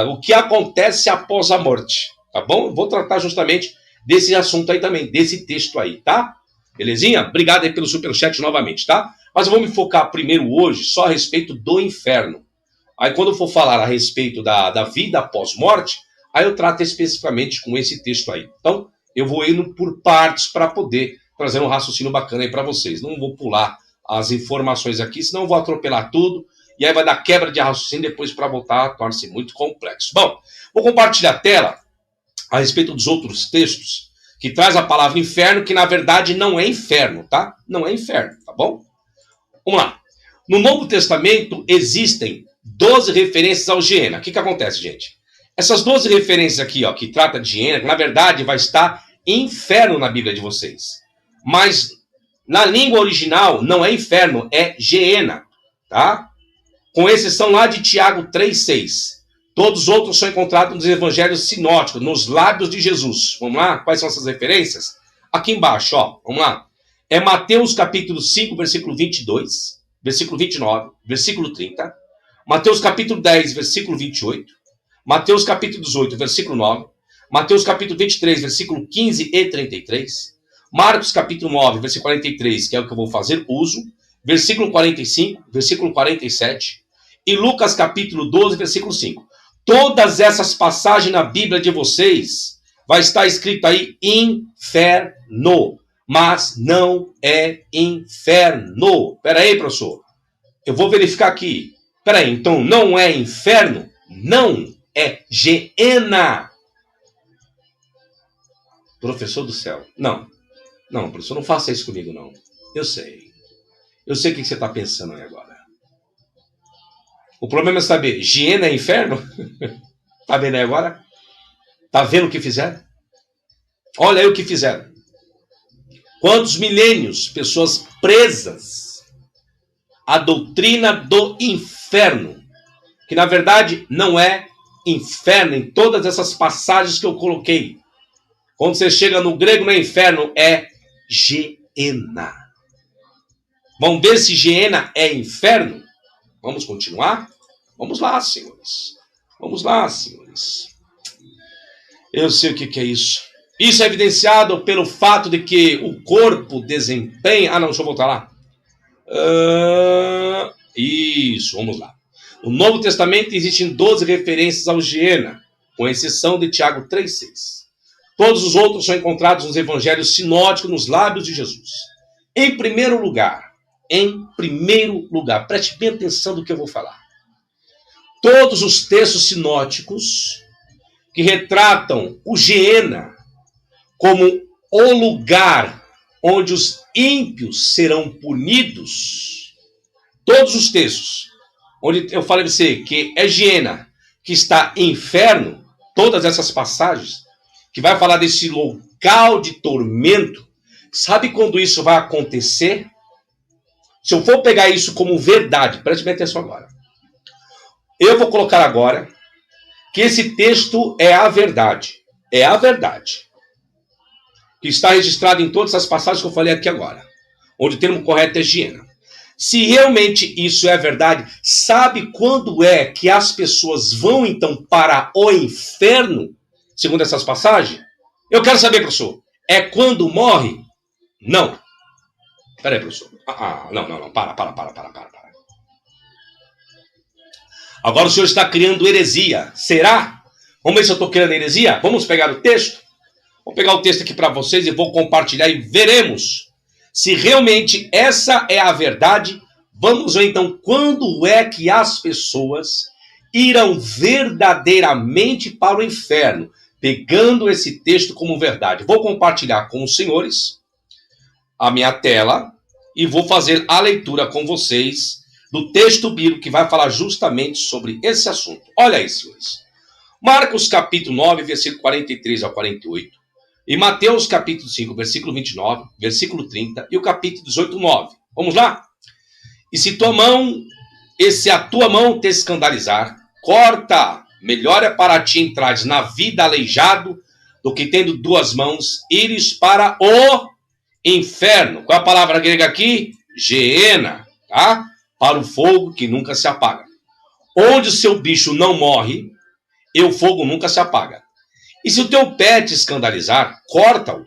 o que acontece após a morte, tá bom? Eu vou tratar justamente desse assunto aí também, desse texto aí, tá? Belezinha? Obrigado aí pelo superchat novamente, tá? Mas eu vou me focar primeiro hoje só a respeito do inferno. Aí quando eu for falar a respeito da vida após morte, aí eu trato especificamente com esse texto aí. Então, eu vou indo por partes para poder trazer um raciocínio bacana aí para vocês. Não vou pular as informações aqui, senão eu vou atropelar tudo. E aí vai dar quebra de raciocínio depois para voltar, torna-se muito complexo. Bom, vou compartilhar a tela a respeito dos outros textos que traz a palavra inferno, que na verdade não é inferno, tá? Não é inferno, tá bom? Vamos lá. No Novo Testamento existem 12 referências ao Geena. O que acontece, gente? Essas 12 referências aqui, ó, que trata de Geena, que na verdade vai estar inferno na Bíblia de vocês. Mas na língua original não é inferno, é Geena, tá? Com exceção lá de Tiago 3,6. Todos os outros são encontrados nos evangelhos sinóticos, nos lábios de Jesus. Vamos lá? Quais são essas referências? Aqui embaixo, ó. Vamos lá. É Mateus capítulo 5, versículo 22, versículo 29, versículo 30. Mateus capítulo 10, versículo 28. Mateus capítulo 18, versículo 9. Mateus capítulo 23, versículo 15 e 33. Marcos capítulo 9, versículo 43, que é o que eu vou fazer uso. Versículo 45, versículo 47. E Lucas capítulo 12, versículo 5. Todas essas passagens na Bíblia de vocês vai estar escrito aí inferno, mas não é inferno. Espera aí, professor. Eu vou verificar aqui. Espera aí, então não é inferno? Não, é Geena. Professor do céu. Não, não, professor, não faça isso comigo, não. Eu sei. Eu sei o que você está pensando aí agora. O problema é saber, Giena é inferno? Tá vendo aí agora? Tá vendo o que fizeram? Olha aí o que fizeram. Quantos milênios, pessoas presas à doutrina do inferno, que na verdade não é inferno em todas essas passagens que eu coloquei. Quando você chega no grego, não é inferno, é Geena. Vamos ver se Geena é inferno? Vamos continuar? Vamos lá, senhores. Vamos lá, senhores. Eu sei o que é isso. Isso é evidenciado pelo fato de que o corpo desempenha... Ah, não, deixa eu voltar lá. Isso, vamos lá. No Novo Testamento existem 12 referências ao Geena, com exceção de Tiago 3,6. Todos os outros são encontrados nos evangelhos sinóticos, nos lábios de Jesus. Em primeiro lugar, preste bem atenção do que eu vou falar. Todos os textos sinóticos que retratam o Geena como o lugar onde os ímpios serão punidos, todos os textos onde eu falei para você que é Geena, que está em inferno, todas essas passagens, que vai falar desse local de tormento, sabe quando isso vai acontecer? Se eu for pegar isso como verdade, preste bem atenção agora. Eu vou colocar agora que esse texto é a verdade. É a verdade. Que está registrado em todas as passagens que eu falei aqui agora. Onde o termo correto é Geena. Se realmente isso é verdade, sabe quando é que as pessoas vão então para o inferno? Segundo essas passagens? Eu quero saber, professor. É quando morre? Não. Peraí, professor. Não. Para. Agora o senhor está criando heresia. Será? Vamos ver se eu estou criando heresia? Vamos pegar o texto? Vou pegar o texto aqui para vocês e vou compartilhar e veremos se realmente essa é a verdade. Vamos ver então quando é que as pessoas irão verdadeiramente para o inferno, pegando esse texto como verdade. Vou compartilhar com os senhores a minha tela e vou fazer a leitura com vocês do texto bíblico que vai falar justamente sobre esse assunto. Olha aí, senhores. Marcos capítulo 9, versículo 43 ao 48. E Mateus capítulo 5, versículo 29, versículo 30 e o capítulo 18, 9. Vamos lá? E se a tua mão te escandalizar, corta. Melhor é para ti entrares na vida aleijado do que tendo duas mãos ires para o inferno. Qual é a palavra grega aqui? Geena, tá? Para o fogo que nunca se apaga. Onde o seu bicho não morre, e o fogo nunca se apaga. E se o teu pé te escandalizar, corta-o.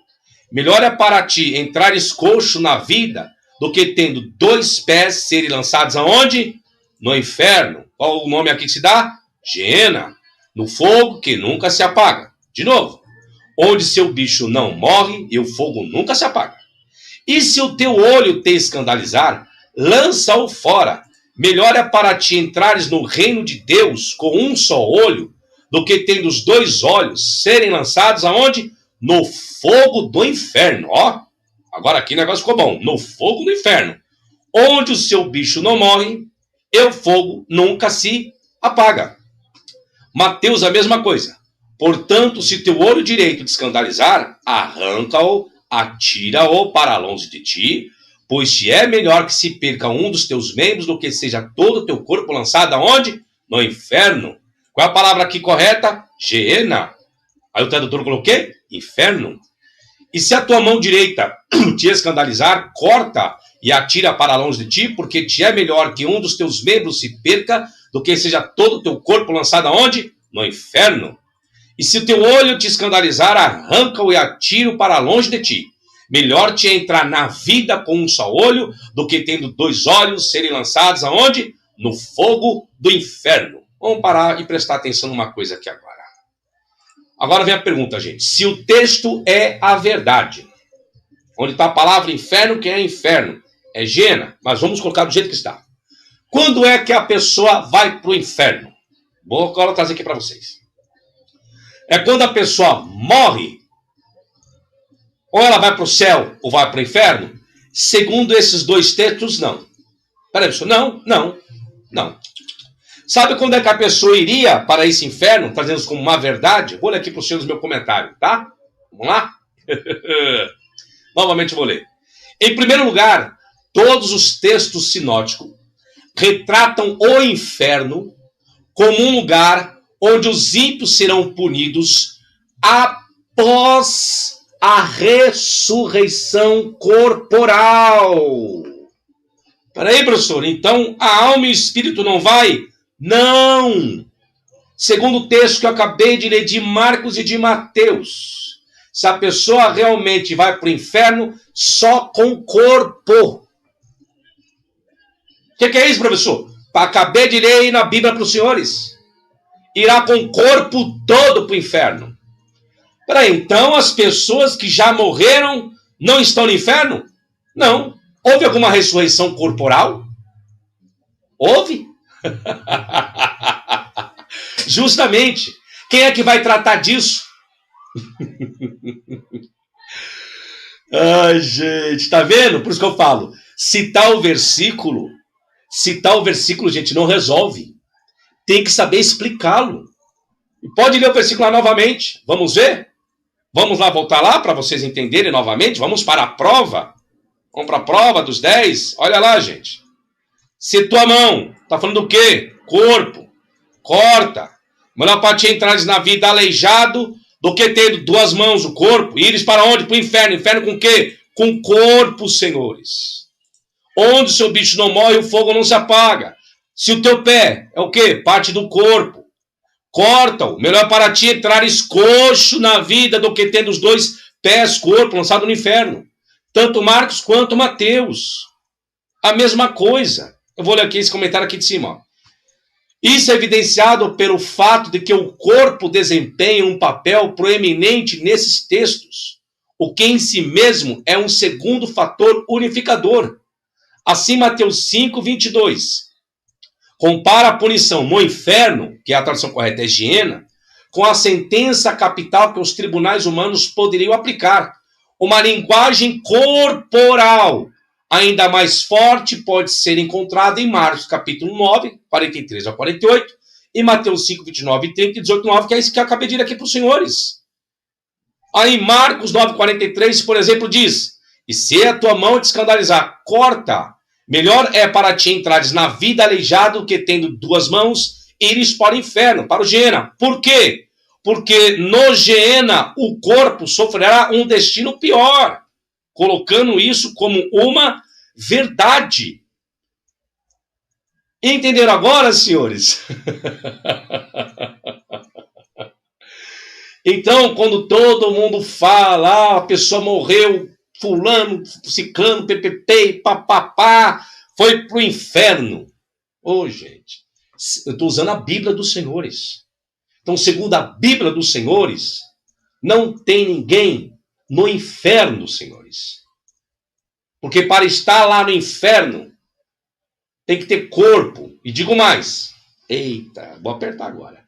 Melhor é para ti entrares coxo na vida do que tendo dois pés serem lançados aonde? No inferno. Qual o nome aqui que se dá? Geena. No fogo que nunca se apaga. De novo. Onde seu bicho não morre e o fogo nunca se apaga. E se o teu olho te escandalizar, lança-o fora. Melhor é para ti entrares no reino de Deus com um só olho, do que tendo os dois olhos serem lançados aonde? No fogo do inferno. Ó, agora aqui o negócio ficou bom. No fogo do inferno. Onde o seu bicho não morre e o fogo nunca se apaga. Mateus, a mesma coisa. Portanto, se teu olho direito te escandalizar, arranca-o, atira-o para longe de ti, pois te é melhor que se perca um dos teus membros do que seja todo o teu corpo lançado aonde? No inferno. Qual é a palavra aqui correta? Geena. Aí o tradutor colocou o quê? Inferno. E se a tua mão direita te escandalizar, corta e atira para longe de ti, porque te é melhor que um dos teus membros se perca do que seja todo o teu corpo lançado aonde? No inferno. E se o teu olho te escandalizar, arranca-o e atira-o para longe de ti. Melhor te é entrar na vida com um só olho, do que tendo dois olhos serem lançados aonde? No fogo do inferno. Vamos parar e prestar atenção numa coisa aqui agora. Agora vem a pergunta, gente. Se o texto é a verdade, onde está a palavra inferno, que é inferno? É Geena, mas vamos colocar do jeito que está. Quando é que a pessoa vai para o inferno? Vou agora trazer aqui para vocês. É quando a pessoa morre Ou ela vai para o céu ou vai para o inferno? Segundo esses dois textos, não. Peraí, pessoal, não. Sabe quando é que a pessoa iria para esse inferno, trazendo isso como uma verdade? Vou ler aqui para os senhores meu comentário, tá? Vamos lá? Novamente vou ler. Em primeiro lugar, todos os textos sinóticos retratam o inferno como um lugar onde os ímpios serão punidos após a ressurreição corporal. Peraí, professor, então a alma e o espírito não vai? Não! Segundo o texto que eu acabei de ler de Marcos e de Mateus, se a pessoa realmente vai para o inferno só com o corpo. O que é isso, professor? Acabei de ler aí na Bíblia para os senhores. Irá com o corpo todo para o inferno. Peraí, então as pessoas que já morreram não estão no inferno? Não. Houve alguma ressurreição corporal? Houve? Justamente. Quem é que vai tratar disso? Ai, gente, tá vendo? Por isso que eu falo, citar o versículo, gente, não resolve. Tem que saber explicá-lo. E pode ler o versículo lá novamente. Vamos ver? Vamos lá, voltar lá para vocês entenderem novamente? Vamos para a prova? Vamos para a prova dos 10? Olha lá, gente. Se tua mão, tá falando do quê? Corpo. Corta. Melhor para ti entrares na vida aleijado do que ter duas mãos, o corpo. E ires para onde? Para o inferno. Inferno com o quê? Com corpo, senhores. Onde o seu bicho não morre, o fogo não se apaga. Se o teu pé é o quê? Parte do corpo. Corta-o. Melhor para ti entrares coxo na vida do que tendo os dois pés, corpo, lançado no inferno. Tanto Marcos quanto Mateus. A mesma coisa. Eu vou ler aqui esse comentário aqui de cima. Ó. Isso é evidenciado pelo fato de que o corpo desempenha um papel proeminente nesses textos, o que em si mesmo é um segundo fator unificador. Assim, Mateus 5, 22. Compara a punição no inferno, que é a tradução correta é Geena, com a sentença capital que os tribunais humanos poderiam aplicar. Uma linguagem corporal ainda mais forte pode ser encontrada em Marcos capítulo 9, 43 a 48, e Mateus 5, 29 e 30 e 18, 9, que é isso que eu acabei de ler aqui para os senhores. Aí Marcos 9, 43, por exemplo, diz, e se a tua mão te escandalizar, corta. Melhor é para ti entrares na vida aleijado que tendo duas mãos, ires para o inferno, para o Geena. Por quê? Porque no Geena o corpo sofrerá um destino pior, colocando isso como uma verdade. Entenderam agora, senhores? Então, quando todo mundo fala, a pessoa morreu, fulano, ciclano, ppp, papapá, foi pro inferno. Ô, gente, eu estou usando a Bíblia dos Senhores. Então, segundo a Bíblia dos Senhores, não tem ninguém no inferno, senhores. Porque para estar lá no inferno, tem que ter corpo. E digo mais. Eita, vou apertar agora.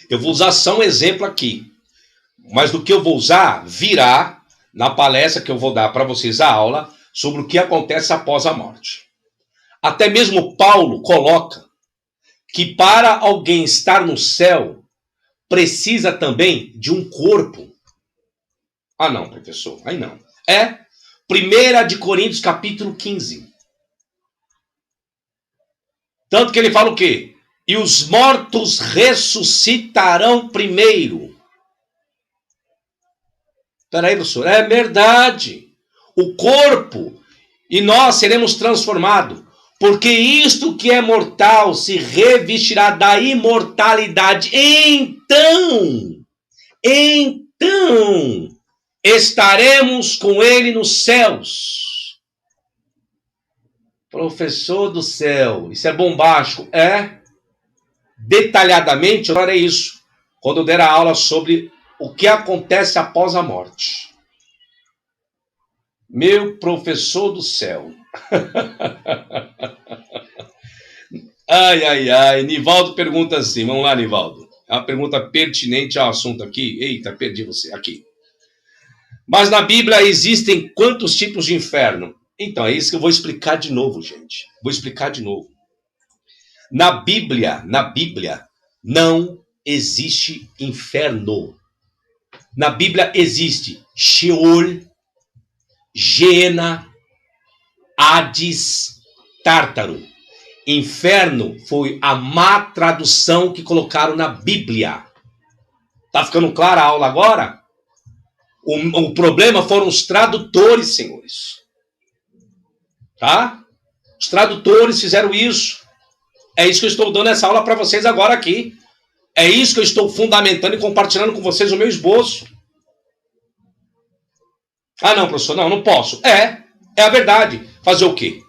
Eu vou usar só um exemplo aqui. Mas do que eu vou usar, virá na palestra que eu vou dar para vocês a aula sobre o que acontece após a morte. Até mesmo Paulo coloca que para alguém estar no céu, precisa também de um corpo. Ah não, professor, aí não. É 1 de Coríntios capítulo 15. Tanto que ele fala o quê? E os mortos ressuscitarão primeiro. Peraí, professor, é verdade. O corpo, e nós seremos transformados. Porque isto que é mortal se revestirá da imortalidade. Então, estaremos com ele nos céus. Professor do céu, isso é bombástico. É? Detalhadamente, eu farei isso quando eu der a aula sobre o que acontece após a morte. Meu professor do céu. Ai, Nivaldo pergunta assim. Vamos lá, Nivaldo. É uma pergunta pertinente ao assunto aqui. Eita, perdi você. Aqui. Mas na Bíblia existem quantos tipos de inferno? Então, é isso que eu vou explicar de novo, gente. Vou explicar de novo. Na Bíblia, não existe inferno. Na Bíblia existe Sheol, Gêena, Hades, Tártaro. Inferno foi a má tradução que colocaram na Bíblia. Tá ficando clara a aula agora? O problema foram os tradutores, senhores. Tá? Os tradutores fizeram isso. É isso que eu estou dando essa aula para vocês agora aqui. É isso que eu estou fundamentando e compartilhando com vocês o meu esboço. Ah, não, professor, não posso. É a verdade. Fazer o quê?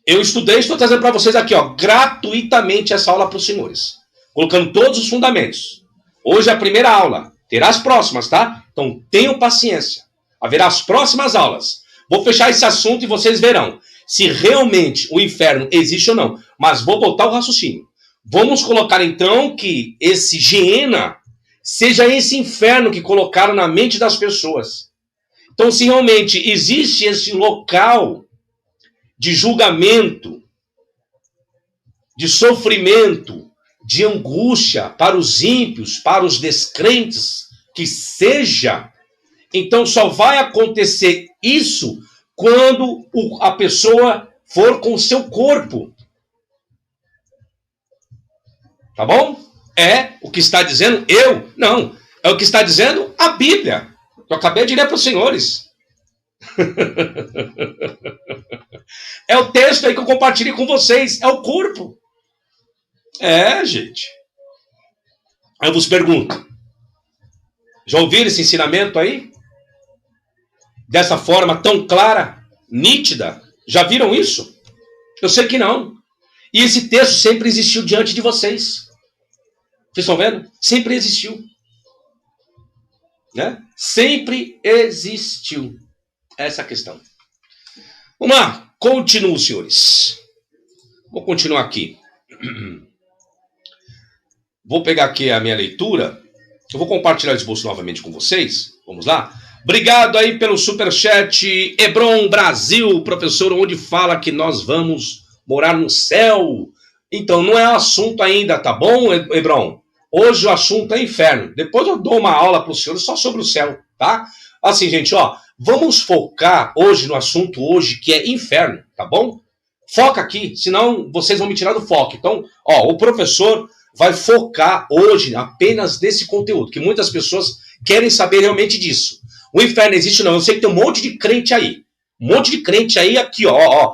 Eu estudei e estou trazendo para vocês aqui, ó, gratuitamente essa aula para os senhores. Colocando todos os fundamentos. Hoje é a primeira aula. Terá as próximas, tá? Então tenham paciência. Haverá as próximas aulas. Vou fechar esse assunto e vocês verão se realmente o inferno existe ou não. Mas vou voltar ao raciocínio. Vamos colocar então que esse Geena seja esse inferno que colocaram na mente das pessoas. Então, se realmente existe esse local de julgamento, de sofrimento, de angústia para os ímpios, para os descrentes, que seja, então só vai acontecer isso quando a pessoa for com o seu corpo. Tá bom? É o que está dizendo eu? Não. É o que está dizendo a Bíblia. Eu acabei de ler para os senhores. É o texto aí que eu compartilhei com vocês. É o corpo. É, gente. Aí eu vos pergunto. Já ouviram esse ensinamento aí? Dessa forma tão clara, nítida? Já viram isso? Eu sei que não. E esse texto sempre existiu diante de vocês. Vocês estão vendo? Sempre existiu. Né? Sempre existiu essa questão. Vamos lá. Continuo, senhores. Vou continuar aqui. Vou pegar aqui a minha leitura. Eu vou compartilhar o esboço novamente com vocês. Vamos lá? Obrigado aí pelo superchat. Hebron Brasil, professor, onde fala que nós vamos morar no céu. Então, não é assunto ainda, tá bom, Hebron? Hoje o assunto é inferno. Depois eu dou uma aula para os senhores só sobre o céu, tá? Assim, gente, ó, vamos focar hoje no assunto hoje que é inferno, tá bom? Foca aqui, senão vocês vão me tirar do foco. Então, ó, o professor vai focar hoje apenas nesse conteúdo, que muitas pessoas querem saber realmente disso. O inferno existe ou não? Eu sei que tem um monte de crente aí. Um monte de crente aí aqui, ó,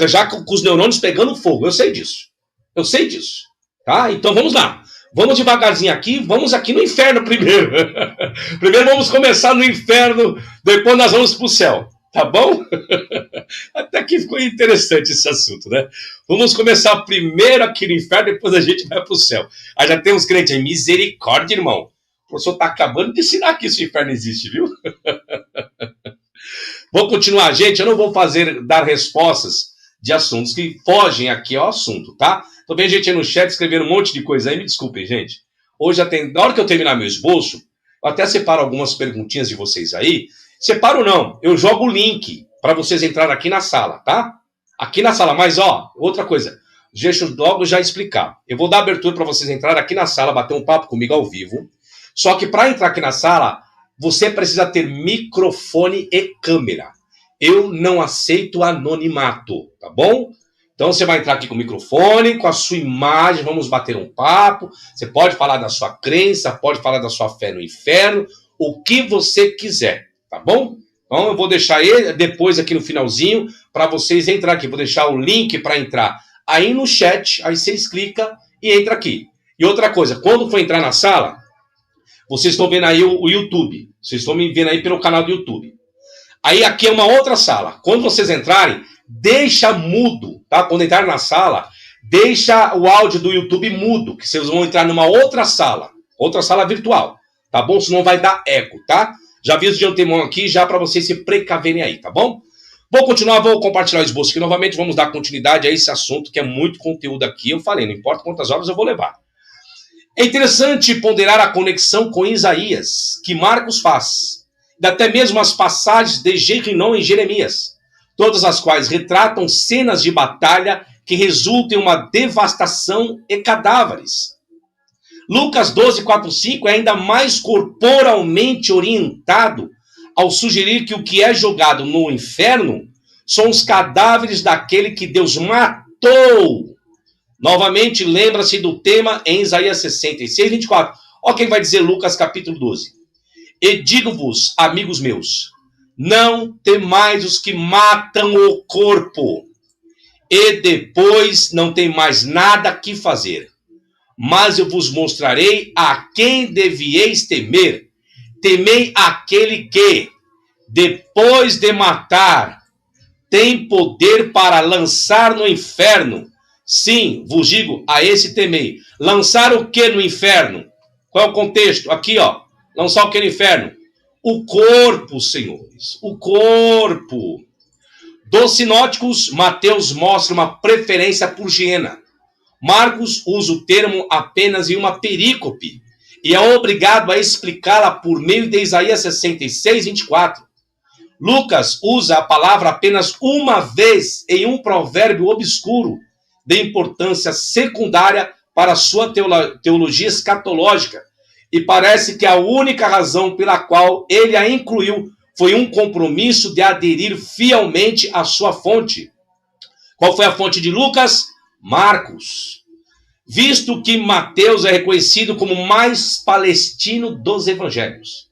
já com os neurônios pegando fogo. Eu sei disso. Eu sei disso. Tá? Então vamos lá. Vamos devagarzinho aqui, vamos aqui no inferno primeiro. Primeiro vamos começar no inferno, depois nós vamos para o céu. Tá bom? Até que ficou interessante esse assunto, né? Vamos começar primeiro aqui no inferno, depois a gente vai para o céu. Aí já tem uns crentes aí, misericórdia, irmão. O professor está acabando de ensinar que esse inferno existe, viu? Vou continuar, gente. Eu não vou dar respostas de assuntos que fogem aqui ao assunto, tá? Tô vendo gente aí no chat escrevendo um monte de coisa aí. Me desculpem, gente. Hoje, na hora que eu terminar meu esboço, eu até separo algumas perguntinhas de vocês aí. Separo não, eu jogo o link para vocês entrarem aqui na sala, tá? Aqui na sala, mas ó, outra coisa. Deixa eu logo já explicar. Eu vou dar abertura para vocês entrarem aqui na sala, bater um papo comigo ao vivo. Só que para entrar aqui na sala, você precisa ter microfone e câmera. Eu não aceito anonimato, tá bom? Então você vai entrar aqui com o microfone, com a sua imagem, vamos bater um papo. Você pode falar da sua crença, pode falar da sua fé no inferno, o que você quiser, tá bom? Então eu vou deixar ele depois aqui no finalzinho para vocês entrar aqui. Vou deixar o link para entrar aí no chat, aí vocês clicam e entra aqui. E outra coisa, quando for entrar na sala, vocês estão vendo aí o YouTube. Vocês estão me vendo aí pelo canal do YouTube. Aí aqui é uma outra sala. Quando vocês entrarem, deixa mudo, tá? Quando entrarem na sala, deixa o áudio do YouTube mudo, que vocês vão entrar numa outra sala virtual, tá bom? Senão vai dar eco, tá? Já aviso de antemão aqui, já para vocês se precaverem aí, tá bom? Vou continuar, vou compartilhar o esboço aqui novamente, vamos dar continuidade a esse assunto, que é muito conteúdo aqui. Eu falei, não importa quantas horas eu vou levar. É interessante ponderar a conexão com Isaías, que Marcos faz, e até mesmo as passagens de Gerimnon em Jeremias, todas as quais retratam cenas de batalha que resultam em uma devastação e cadáveres. Lucas 12, 4, 5 é ainda mais corporalmente orientado ao sugerir que o que é jogado no inferno são os cadáveres daquele que Deus matou. Novamente, lembra-se do tema em Isaías 66, 24. Olha o que vai dizer Lucas capítulo 12. E digo-vos, amigos meus, não temais os que matam o corpo, e depois não tem mais nada que fazer. Mas eu vos mostrarei a quem devieis temer. Temei aquele que, depois de matar, tem poder para lançar no inferno. Sim, vos digo, a esse temei. Lançar o que no inferno? Qual é o contexto? Aqui, ó. Lançar o que no inferno? O corpo, senhores. O corpo. Dos sinóticos, Mateus mostra uma preferência por Geena. Marcos usa o termo apenas em uma perícope e é obrigado a explicá-la por meio de Isaías 66, 24. Lucas usa a palavra apenas uma vez em um provérbio obscuro de importância secundária para sua teologia escatológica, e parece que a única razão pela qual ele a incluiu foi um compromisso de aderir fielmente à sua fonte. Qual foi a fonte de Lucas? Marcos. Visto que Mateus é reconhecido como o mais palestino dos evangelhos,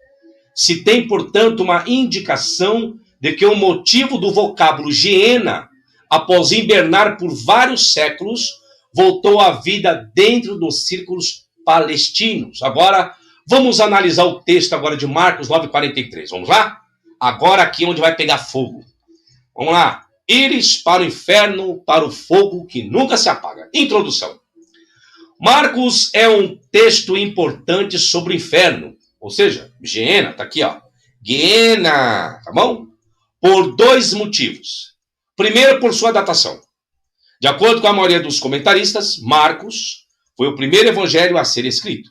se tem, portanto, uma indicação de que o motivo do vocábulo Geena, após hibernar por vários séculos, voltou à vida dentro dos círculos palestinos. Agora, vamos analisar o texto agora de Marcos 9:43. Vamos lá? Agora aqui onde vai pegar fogo. Vamos lá. Ires para o inferno, para o fogo que nunca se apaga. Introdução. Marcos é um texto importante sobre o inferno. Ou seja, Geena, tá aqui, ó. Geena, tá bom? Por dois motivos. Primeiro, por sua datação. De acordo com a maioria dos comentaristas, Marcos foi o primeiro evangelho a ser escrito.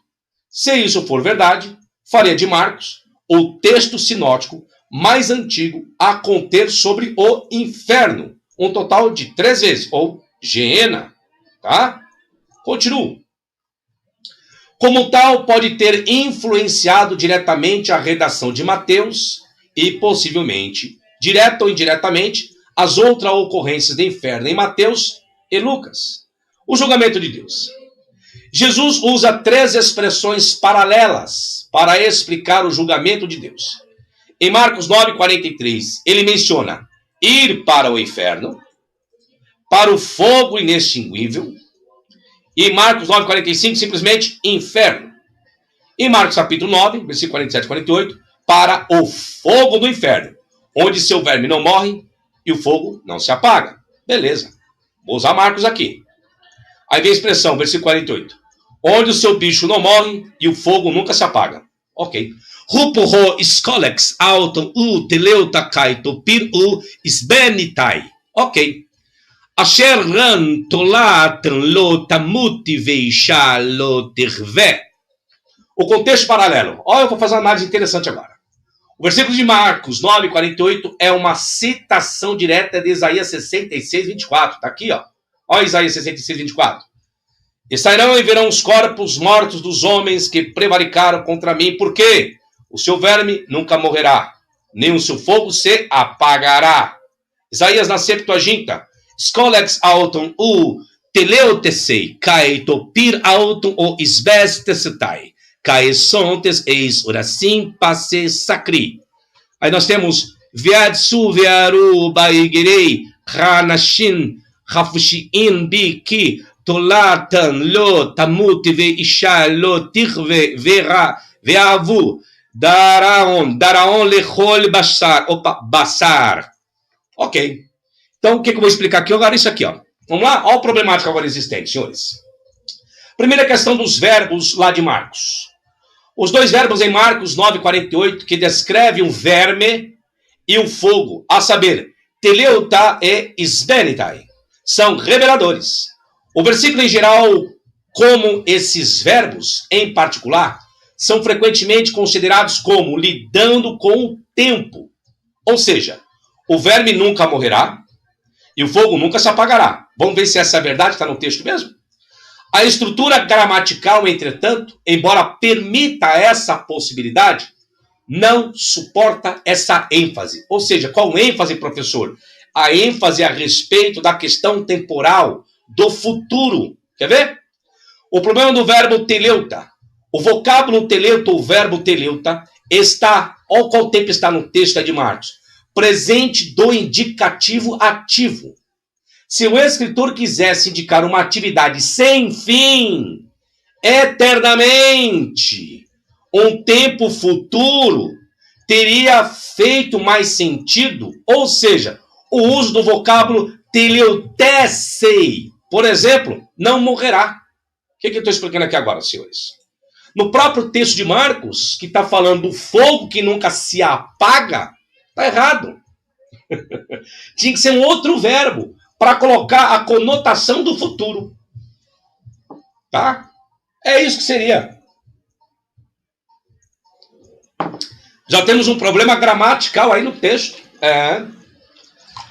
Se isso for verdade, faria de Marcos o texto sinótico mais antigo a conter sobre o inferno. Um total de 3 vezes, ou Geena, tá? Continuo. Como tal, pode ter influenciado diretamente a redação de Mateus e, possivelmente, direta ou indiretamente, as outras ocorrências de inferno em Mateus e Lucas. O julgamento de Deus. Jesus usa 3 expressões paralelas para explicar o julgamento de Deus. Em Marcos 9:43, ele menciona ir para o inferno, para o fogo inextinguível, e Marcos 9:45, simplesmente inferno. Em Marcos capítulo 9, versículo 47 e 48, para o fogo do inferno, onde seu verme não morre e o fogo não se apaga. Beleza. Vou usar Marcos aqui. Aí vem a expressão, versículo 48. Onde o seu bicho não morre e o fogo nunca se apaga. Ok. Rupo skolex auton u teleuta kaito pir u sbenitai. Ok. Asher ran tolatan lo tamuti veisha lo terve. O contexto paralelo. Olha, eu vou fazer uma análise interessante agora. O versículo de Marcos 9:48 é uma citação direta de Isaías 66, 24. Está aqui, ó. Olha Isaías 66, 24. E sairão e verão os corpos mortos dos homens que prevaricaram contra mim, porque o seu verme nunca morrerá, nem o seu fogo se apagará. Isaías na Septuaginta. Skolex auton u teleutesei, kai topir auton o isbes tesetai, kai sontes eis orasim passe sacri. Aí nós temos viad su viaru baigirei, hanashin, hafushim biki, tolatan lo tamuti ve isha lo tirve vera veavu, daraon lechol basar. Opa, basar. Ok. Então, o que eu vou explicar aqui agora? Isso aqui, ó. Vamos lá? Olha a problemática agora existente, senhores. Primeira questão dos verbos lá de Marcos. Os 2 verbos em Marcos 9:48 que descrevem o verme e o fogo, a saber, teleuta e sbenitai, são reveladores. O versículo em geral como esses verbos, em particular, são frequentemente considerados como lidando com o tempo. Ou seja, o verme nunca morrerá e o fogo nunca se apagará. Vamos ver se essa é a verdade, está no texto mesmo? A estrutura gramatical, entretanto, embora permita essa possibilidade, não suporta essa ênfase. Ou seja, qual ênfase, professor? A ênfase a respeito da questão temporal, do futuro. Quer ver? O problema do verbo teleuta. O vocábulo teleuta, o verbo teleuta, está, olha qual tempo está no texto de Marcos, presente do indicativo ativo. Se o escritor quisesse indicar uma atividade sem fim, eternamente, um tempo futuro, teria feito mais sentido, ou seja, o uso do vocábulo teleutesei, por exemplo, não morrerá. O que eu estou explicando aqui agora, senhores? No próprio texto de Marcos, que está falando do fogo que nunca se apaga, está errado. Tinha que ser um outro verbo para colocar a conotação do futuro. Tá? É isso que seria. Já temos um problema gramatical aí no texto.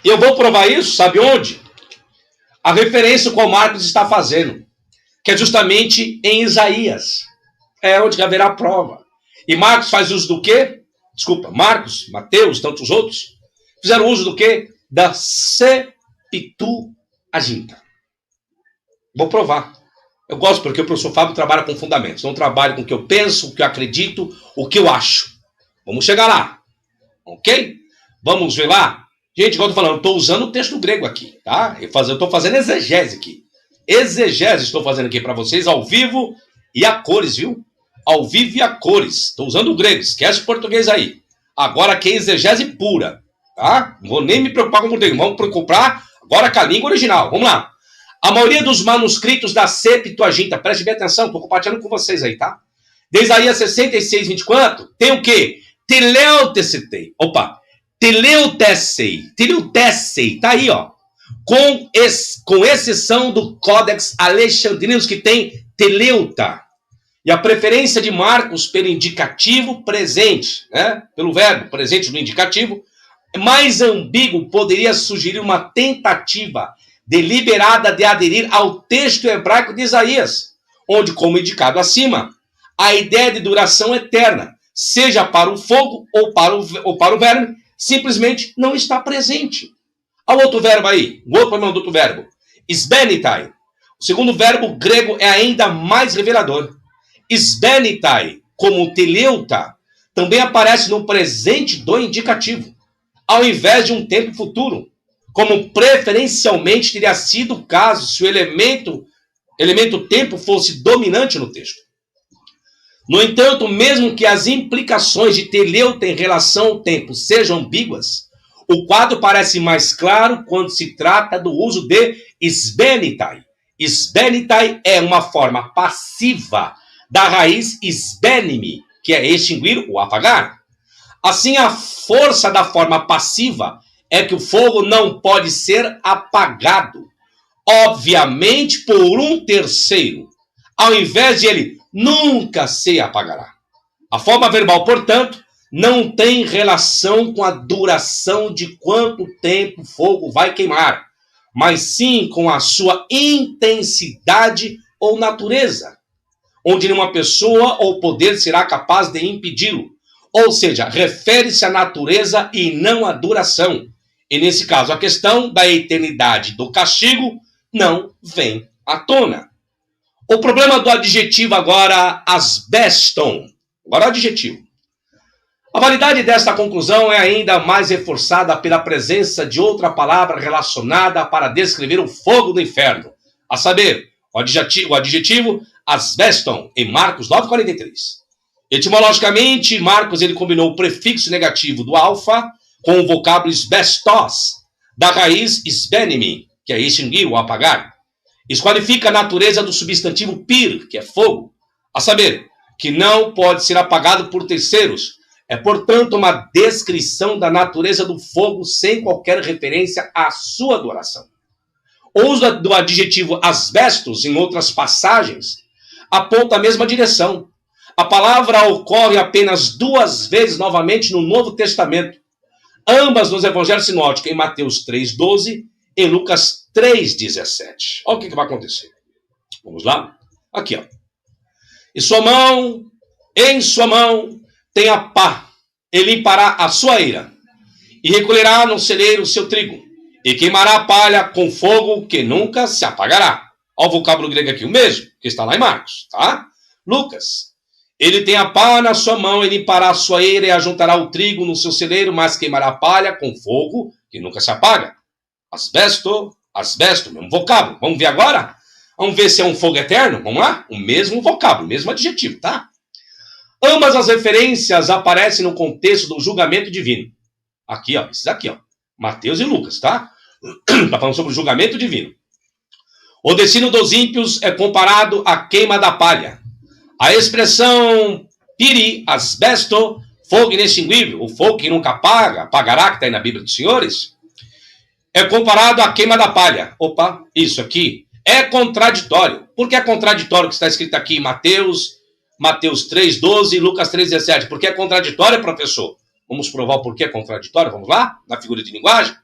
E eu vou provar isso, sabe onde? A referência que o Marcos está fazendo, que é justamente em Isaías. É onde haverá a prova. E Marcos faz uso do quê? Desculpa, Marcos, Mateus, tantos outros, fizeram uso do quê? Da Septuaginta. Vou provar. Eu gosto porque o professor Fábio trabalha com fundamentos. Não trabalho com o que eu penso, o que eu acredito, o que eu acho. Vamos chegar lá. Ok? Vamos ver lá? Gente, igual eu estou falando, estou usando o texto grego aqui, tá? Eu estou fazendo exegese aqui. Exegese estou fazendo aqui para vocês ao vivo e a cores, viu? Ao vivo e a cores. Estou usando o grego, esquece o português aí. Agora aqui é exegese pura, tá? Não vou nem me preocupar com o português. Vamos preocupar agora com a língua original. Vamos lá. A maioria dos manuscritos da Septuaginta, preste bem atenção, estou compartilhando com vocês aí, tá? De Isaías 66, 24, tem o quê? Teleutesei. Opa! Teleutesei. Teleutesei. Tá aí, ó. Com exceção do Códex Alexandrinos, que tem teleuta. E a preferência de Marcos pelo indicativo presente, né? Pelo verbo presente no indicativo, mais ambíguo poderia sugerir uma tentativa deliberada de aderir ao texto hebraico de Isaías, onde, como indicado acima, a ideia de duração eterna, seja para o fogo ou para o verme, simplesmente não está presente. Há outro verbo aí, o outro problema do outro verbo, sbenitai. O segundo verbo grego é ainda mais revelador. Sbenitai, como teleuta, também aparece no presente do indicativo, ao invés de um tempo futuro, como preferencialmente teria sido o caso se o elemento tempo fosse dominante no texto. No entanto, mesmo que as implicações de teleuta em relação ao tempo sejam ambíguas, o quadro parece mais claro quando se trata do uso de sbenitai. Sbenitai é uma forma passiva da raiz sbenime, que é extinguir ou apagar. Assim, a força da forma passiva é que o fogo não pode ser apagado, obviamente por um terceiro, ao invés de ele nunca se apagará. A forma verbal, portanto, não tem relação com a duração de quanto tempo o fogo vai queimar, mas sim com a sua intensidade ou natureza, onde nenhuma pessoa ou poder será capaz de impedi-lo. Ou seja, refere-se à natureza e não à duração. E nesse caso, a questão da eternidade do castigo não vem à tona. O problema do adjetivo agora, asbeston. Agora o adjetivo. A validade desta conclusão é ainda mais reforçada pela presença de outra palavra relacionada para descrever o fogo do inferno. A saber, o adjetivo asbeston, em Marcos 9,43. Etimologicamente, Marcos ele combinou o prefixo negativo do alfa com o vocábulo sbestos, da raiz sbenime, que é extinguir ou apagar. Isso qualifica a natureza do substantivo pir, que é fogo, a saber, que não pode ser apagado por terceiros. É, portanto, uma descrição da natureza do fogo sem qualquer referência à sua duração. O uso do adjetivo asbestos em outras passagens aponta a mesma direção. A palavra ocorre apenas 2 vezes novamente no Novo Testamento, ambas nos evangelhos sinóticos, em Mateus 3,12 e em Lucas 3,17. Olha o que vai acontecer. Vamos lá? Aqui, ó. Em sua mão tem a pá, e limpará a sua eira, e recolherá no celeiro o seu trigo, e queimará a palha com fogo que nunca se apagará. Olha o vocábulo grego aqui, o mesmo, que está lá em Marcos, tá? Lucas. Ele tem a pá na sua mão, e limpará a sua eira, e ajuntará o trigo no seu celeiro, mas queimará a palha com fogo que nunca se apaga. Asbesto, mesmo vocábulo. Vamos ver agora? Vamos ver se é um fogo eterno? Vamos lá? O mesmo vocábulo, o mesmo adjetivo, tá? Ambas as referências aparecem no contexto do julgamento divino. Aqui, ó, esses aqui, ó. Mateus e Lucas, tá? Tá falando sobre o julgamento divino. O destino dos ímpios é comparado à queima da palha. A expressão piri, asbesto, fogo inextinguível, o fogo que nunca apaga, apagará, que está aí na Bíblia dos Senhores, é comparado à queima da palha. Opa, isso aqui é contraditório. Por que é contraditório o que está escrito aqui em Mateus 3,12 e Lucas 3,17? Por que é contraditório, professor? Vamos provar o porquê é contraditório, vamos lá? Na figura de linguagem.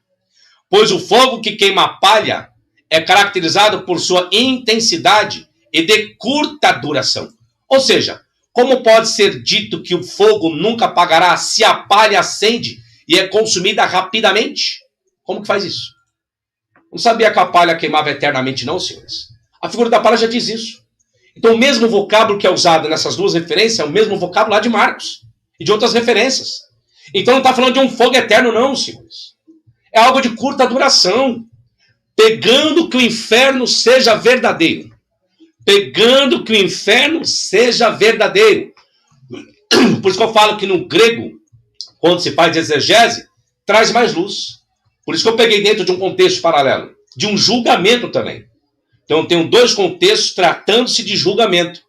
Pois o fogo que queima a palha é caracterizado por sua intensidade e de curta duração. Ou seja, como pode ser dito que o fogo nunca apagará se a palha acende e é consumida rapidamente? Como que faz isso? Não sabia que a palha queimava eternamente, não, senhores? A figura da palha já diz isso. Então, o mesmo vocábulo que é usado nessas duas referências é o mesmo vocábulo lá de Marcos e de outras referências. Então, não está falando de um fogo eterno, não, senhores. É algo de curta duração. Pegando que o inferno seja verdadeiro. Pegando que o inferno seja verdadeiro. Por isso que eu falo que no grego, quando se faz exegese, traz mais luz. Por isso que eu peguei dentro de um contexto paralelo. De um julgamento também. Então, eu tenho 2 contextos tratando-se de julgamento.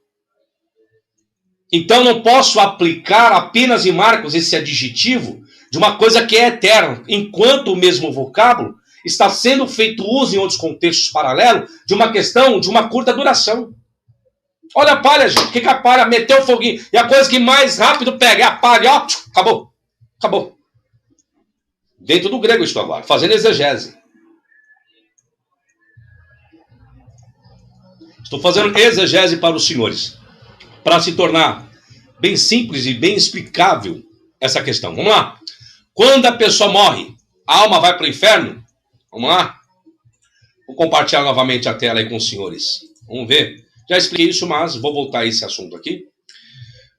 Então, não posso aplicar apenas em Marcos esse adjetivo de uma coisa que é eterna, enquanto o mesmo vocábulo está sendo feito uso em outros contextos paralelos de uma questão de uma curta duração. Olha a palha, gente. O que a palha meteu o foguinho? E a coisa que mais rápido pega é a palha. Ó, acabou. Acabou. Dentro do grego isso agora, fazendo exegese. Estou fazendo exegese para os senhores, para se tornar bem simples e bem explicável essa questão. Vamos lá. Quando a pessoa morre, a alma vai para o inferno? Vamos lá. Vou compartilhar novamente a tela aí com os senhores. Vamos ver. Já expliquei isso, mas vou voltar a esse assunto aqui.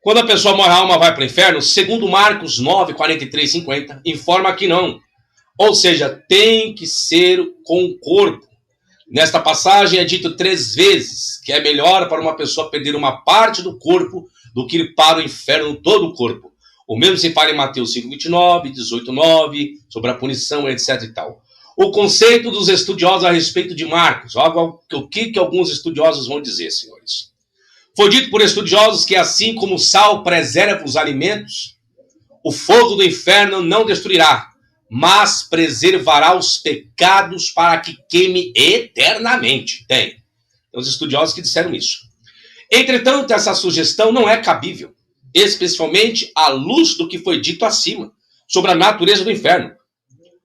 Quando a pessoa morre, a alma vai para o inferno? Segundo Marcos 9, 43, 50, informa que não. Ou seja, tem que ser com o corpo. Nesta passagem é dito 3 vezes que é melhor para uma pessoa perder uma parte do corpo do que ir para o inferno todo o corpo. O mesmo se fala em Mateus 5,29, 18,9, sobre a punição, etc. e tal. O conceito dos estudiosos a respeito de Marcos. O que alguns estudiosos vão dizer, senhores? Foi dito por estudiosos que assim como o sal preserva os alimentos, o fogo do inferno não destruirá, mas preservará os pecados para que queime eternamente. Tem os estudiosos que disseram isso. Entretanto, essa sugestão não é cabível, especialmente à luz do que foi dito acima, sobre a natureza do inferno.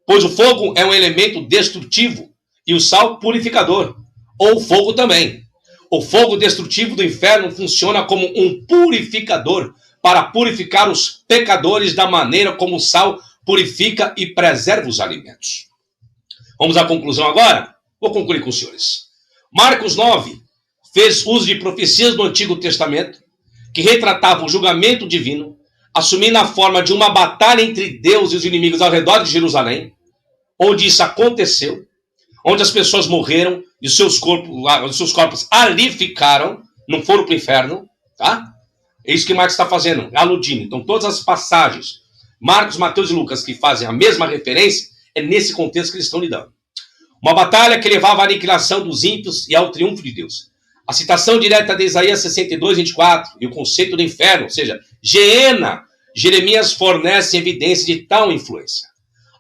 Pois o fogo é um elemento destrutivo e o sal purificador, ou o fogo também. O fogo destrutivo do inferno funciona como um purificador para purificar os pecadores da maneira como o sal purifica e preserva os alimentos. Vamos à conclusão agora? Vou concluir com os senhores. Marcos 9 fez uso de profecias do Antigo Testamento que retratavam o julgamento divino, assumindo a forma de uma batalha entre Deus e os inimigos ao redor de Jerusalém, onde isso aconteceu, onde as pessoas morreram e os seus corpos ali ficaram, não foram para o inferno, tá? É isso que Marcos está fazendo, aludindo. Então, todas as passagens, Marcos, Mateus e Lucas, que fazem a mesma referência, é nesse contexto que eles estão lidando. Uma batalha que levava à aniquilação dos ímpios e ao triunfo de Deus. A citação direta de Isaías 62, 24, e o conceito do inferno, ou seja, Geena, Jeremias fornece evidência de tal influência.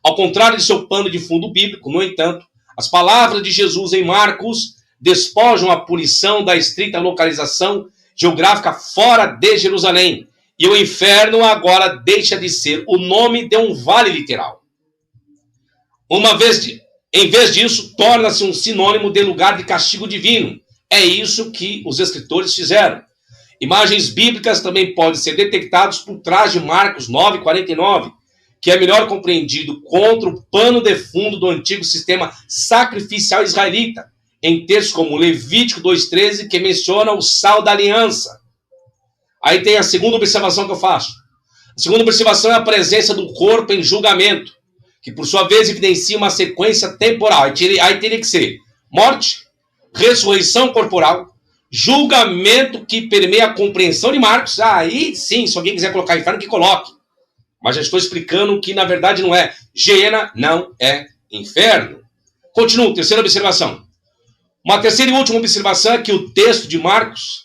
Ao contrário de seu pano de fundo bíblico, no entanto, As palavras de Jesus em Marcos despojam a punição da estrita localização geográfica fora de Jerusalém. E o inferno agora deixa de ser o nome de um vale literal. Em vez disso, torna-se um sinônimo de lugar de castigo divino. É isso que os escritores fizeram. Imagens bíblicas também podem ser detectadas por trás de Marcos 9:49, que é melhor compreendido contra o pano de fundo do antigo sistema sacrificial israelita, em textos como Levítico 2:13, que menciona o sal da aliança. Aí tem a segunda observação que eu faço. A segunda observação é a presença do corpo em julgamento, que por sua vez evidencia uma sequência temporal. Aí teria que ser morte, ressurreição corporal, julgamento que permeia a compreensão de Marcos. Aí sim, se alguém quiser colocar inferno, que coloque. Mas já estou explicando que na verdade não é. Geena não é inferno. Continuo, terceira observação. Uma terceira e última observação é que o texto de Marcos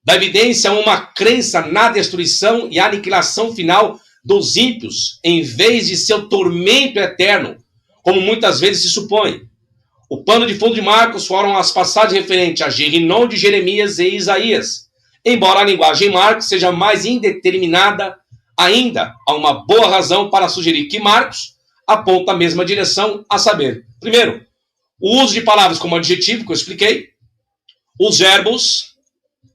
dá evidência a uma crença na destruição e aniquilação final dos ímpios, em vez de seu tormento eterno, como muitas vezes se supõe. O pano de fundo de Marcos foram as passagens referentes a Gehinom de Jeremias e Isaías, embora a linguagem em Marcos seja mais indeterminada, ainda há uma boa razão para sugerir que Marcos aponta a mesma direção, a saber, primeiro, o uso de palavras como adjetivo, que eu expliquei, os verbos,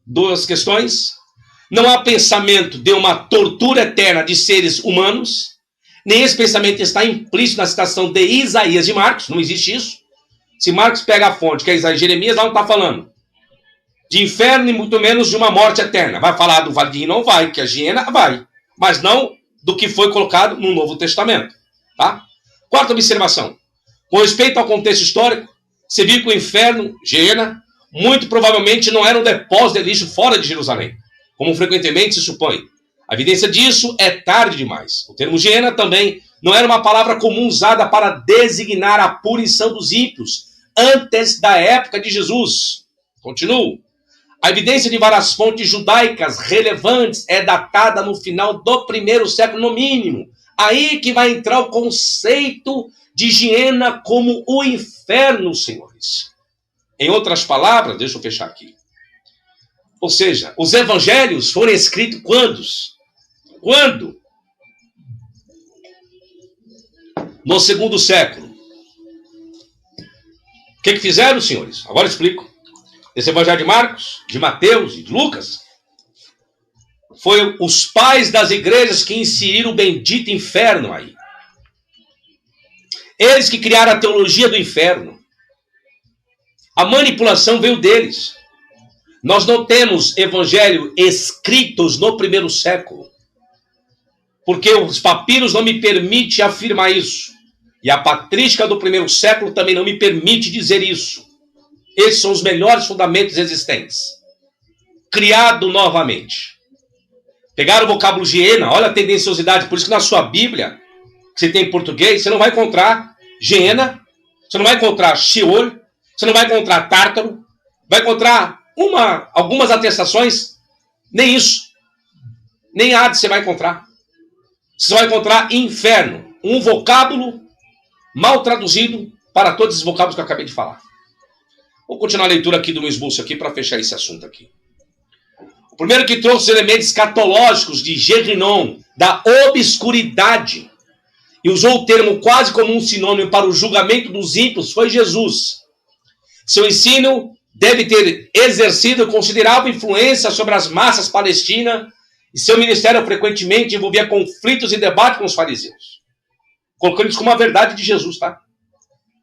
duas questões, não há pensamento de uma tortura eterna de seres humanos, nem esse pensamento está implícito na citação de Isaías de Marcos, não existe isso. Se Marcos pega a fonte, que é Isaías e Jeremias, lá não está falando de inferno e muito menos de uma morte eterna. Vai falar do Vale de Rinom? Vai, que a Geena vai, mas não do que foi colocado no Novo Testamento. Tá? Quarta observação. Com respeito ao contexto histórico, se viu que o inferno, Geena, muito provavelmente não era um depósito de lixo fora de Jerusalém, como frequentemente se supõe. A evidência disso é tarde demais. O termo Geena também não era uma palavra comum usada para designar a punição dos ímpios antes da época de Jesus. Continuo. A evidência de várias fontes judaicas relevantes é datada no final do primeiro século, no mínimo. Aí que vai entrar o conceito de Geena como o inferno, senhores. Em outras palavras, deixa eu fechar aqui. Ou seja, os evangelhos foram escritos quando? Quando? No segundo século. O que fizeram, senhores? Agora eu explico. Esse evangelho de Marcos, de Mateus e de Lucas, foi os pais das igrejas que inseriram o bendito inferno aí. Eles que criaram a teologia do inferno. A manipulação veio deles. Nós não temos evangelho escritos no primeiro século, porque os papiros não me permitem afirmar isso. E a patrística do primeiro século também não me permite dizer isso. Esses são os melhores fundamentos existentes. Criado novamente. Pegaram o vocábulo Geena, olha a tendenciosidade, por isso que na sua Bíblia, que você tem em português, você não vai encontrar Geena, você não vai encontrar Sheol, você não vai encontrar Tártaro, vai encontrar algumas atestações, nem isso. Nem Hades você vai encontrar. Você vai encontrar inferno, um vocábulo mal traduzido para todos esses vocábulos que eu acabei de falar. Vou continuar a leitura aqui do meu esboço aqui para fechar esse assunto aqui. O primeiro que trouxe os elementos escatológicos de Gehinom, da obscuridade, e usou o termo quase como um sinônimo para o julgamento dos ímpios, foi Jesus. Seu ensino deve ter exercido considerável influência sobre as massas palestinas e seu ministério frequentemente envolvia conflitos e debates com os fariseus. Colocando isso como a verdade de Jesus, tá?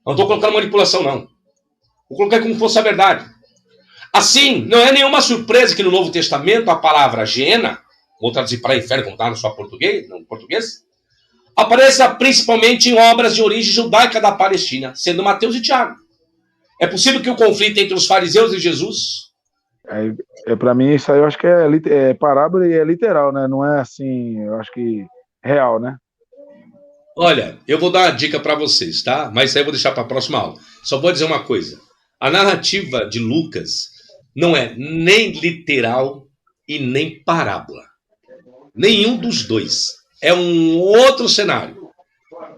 Não estou colocando manipulação, não. Vou colocar como fosse a verdade. Assim, não é nenhuma surpresa que no Novo Testamento a palavra Geena, vou traduzir para inferno, como está no seu português, apareça principalmente em obras de origem judaica da Palestina, sendo Mateus e Tiago. É possível que o conflito entre os fariseus e Jesus... Para mim, isso aí eu acho que é parábola e é literal, né? Não é assim, eu acho que real, né? Olha, eu vou dar uma dica para vocês, tá? Mas isso aí eu vou deixar para a próxima aula. Só vou dizer uma coisa. A narrativa de Lucas não é nem literal e nem parábola. Nenhum dos dois. É um outro cenário.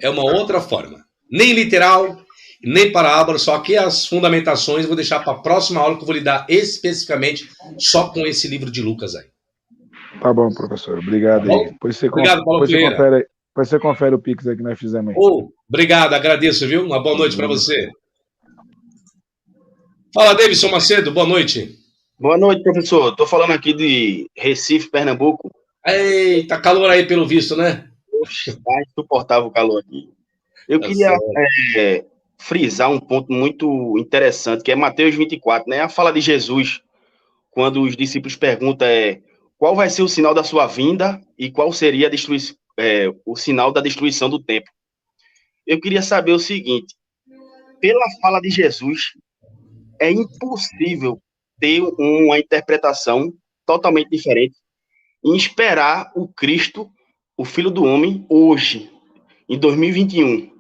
É uma outra forma. Nem literal nem parábola, só que as fundamentações eu vou deixar para a próxima aula que eu vou lidar especificamente só com esse livro de Lucas aí. Tá bom, professor. Obrigado Tá aí. bom? Obrigado, Paulo Ferreira. Depois você confere o Pix aí que nós fizemos aí. Obrigado, agradeço, viu? Uma boa noite para você. Fala, Davidson Macedo, boa noite. Boa noite, professor. Estou falando aqui de Recife, Pernambuco. Eita, calor aí pelo visto, né? Oxe, tá insuportável o calor aqui. Eu queria frisar um ponto muito interessante, que é Mateus 24, né? A fala de Jesus, quando os discípulos perguntam qual vai ser o sinal da sua vinda e qual seria o sinal da destruição do templo. Eu queria saber o seguinte, pela fala de Jesus, é impossível ter uma interpretação totalmente diferente e esperar o Cristo, o Filho do Homem, hoje, em 2021.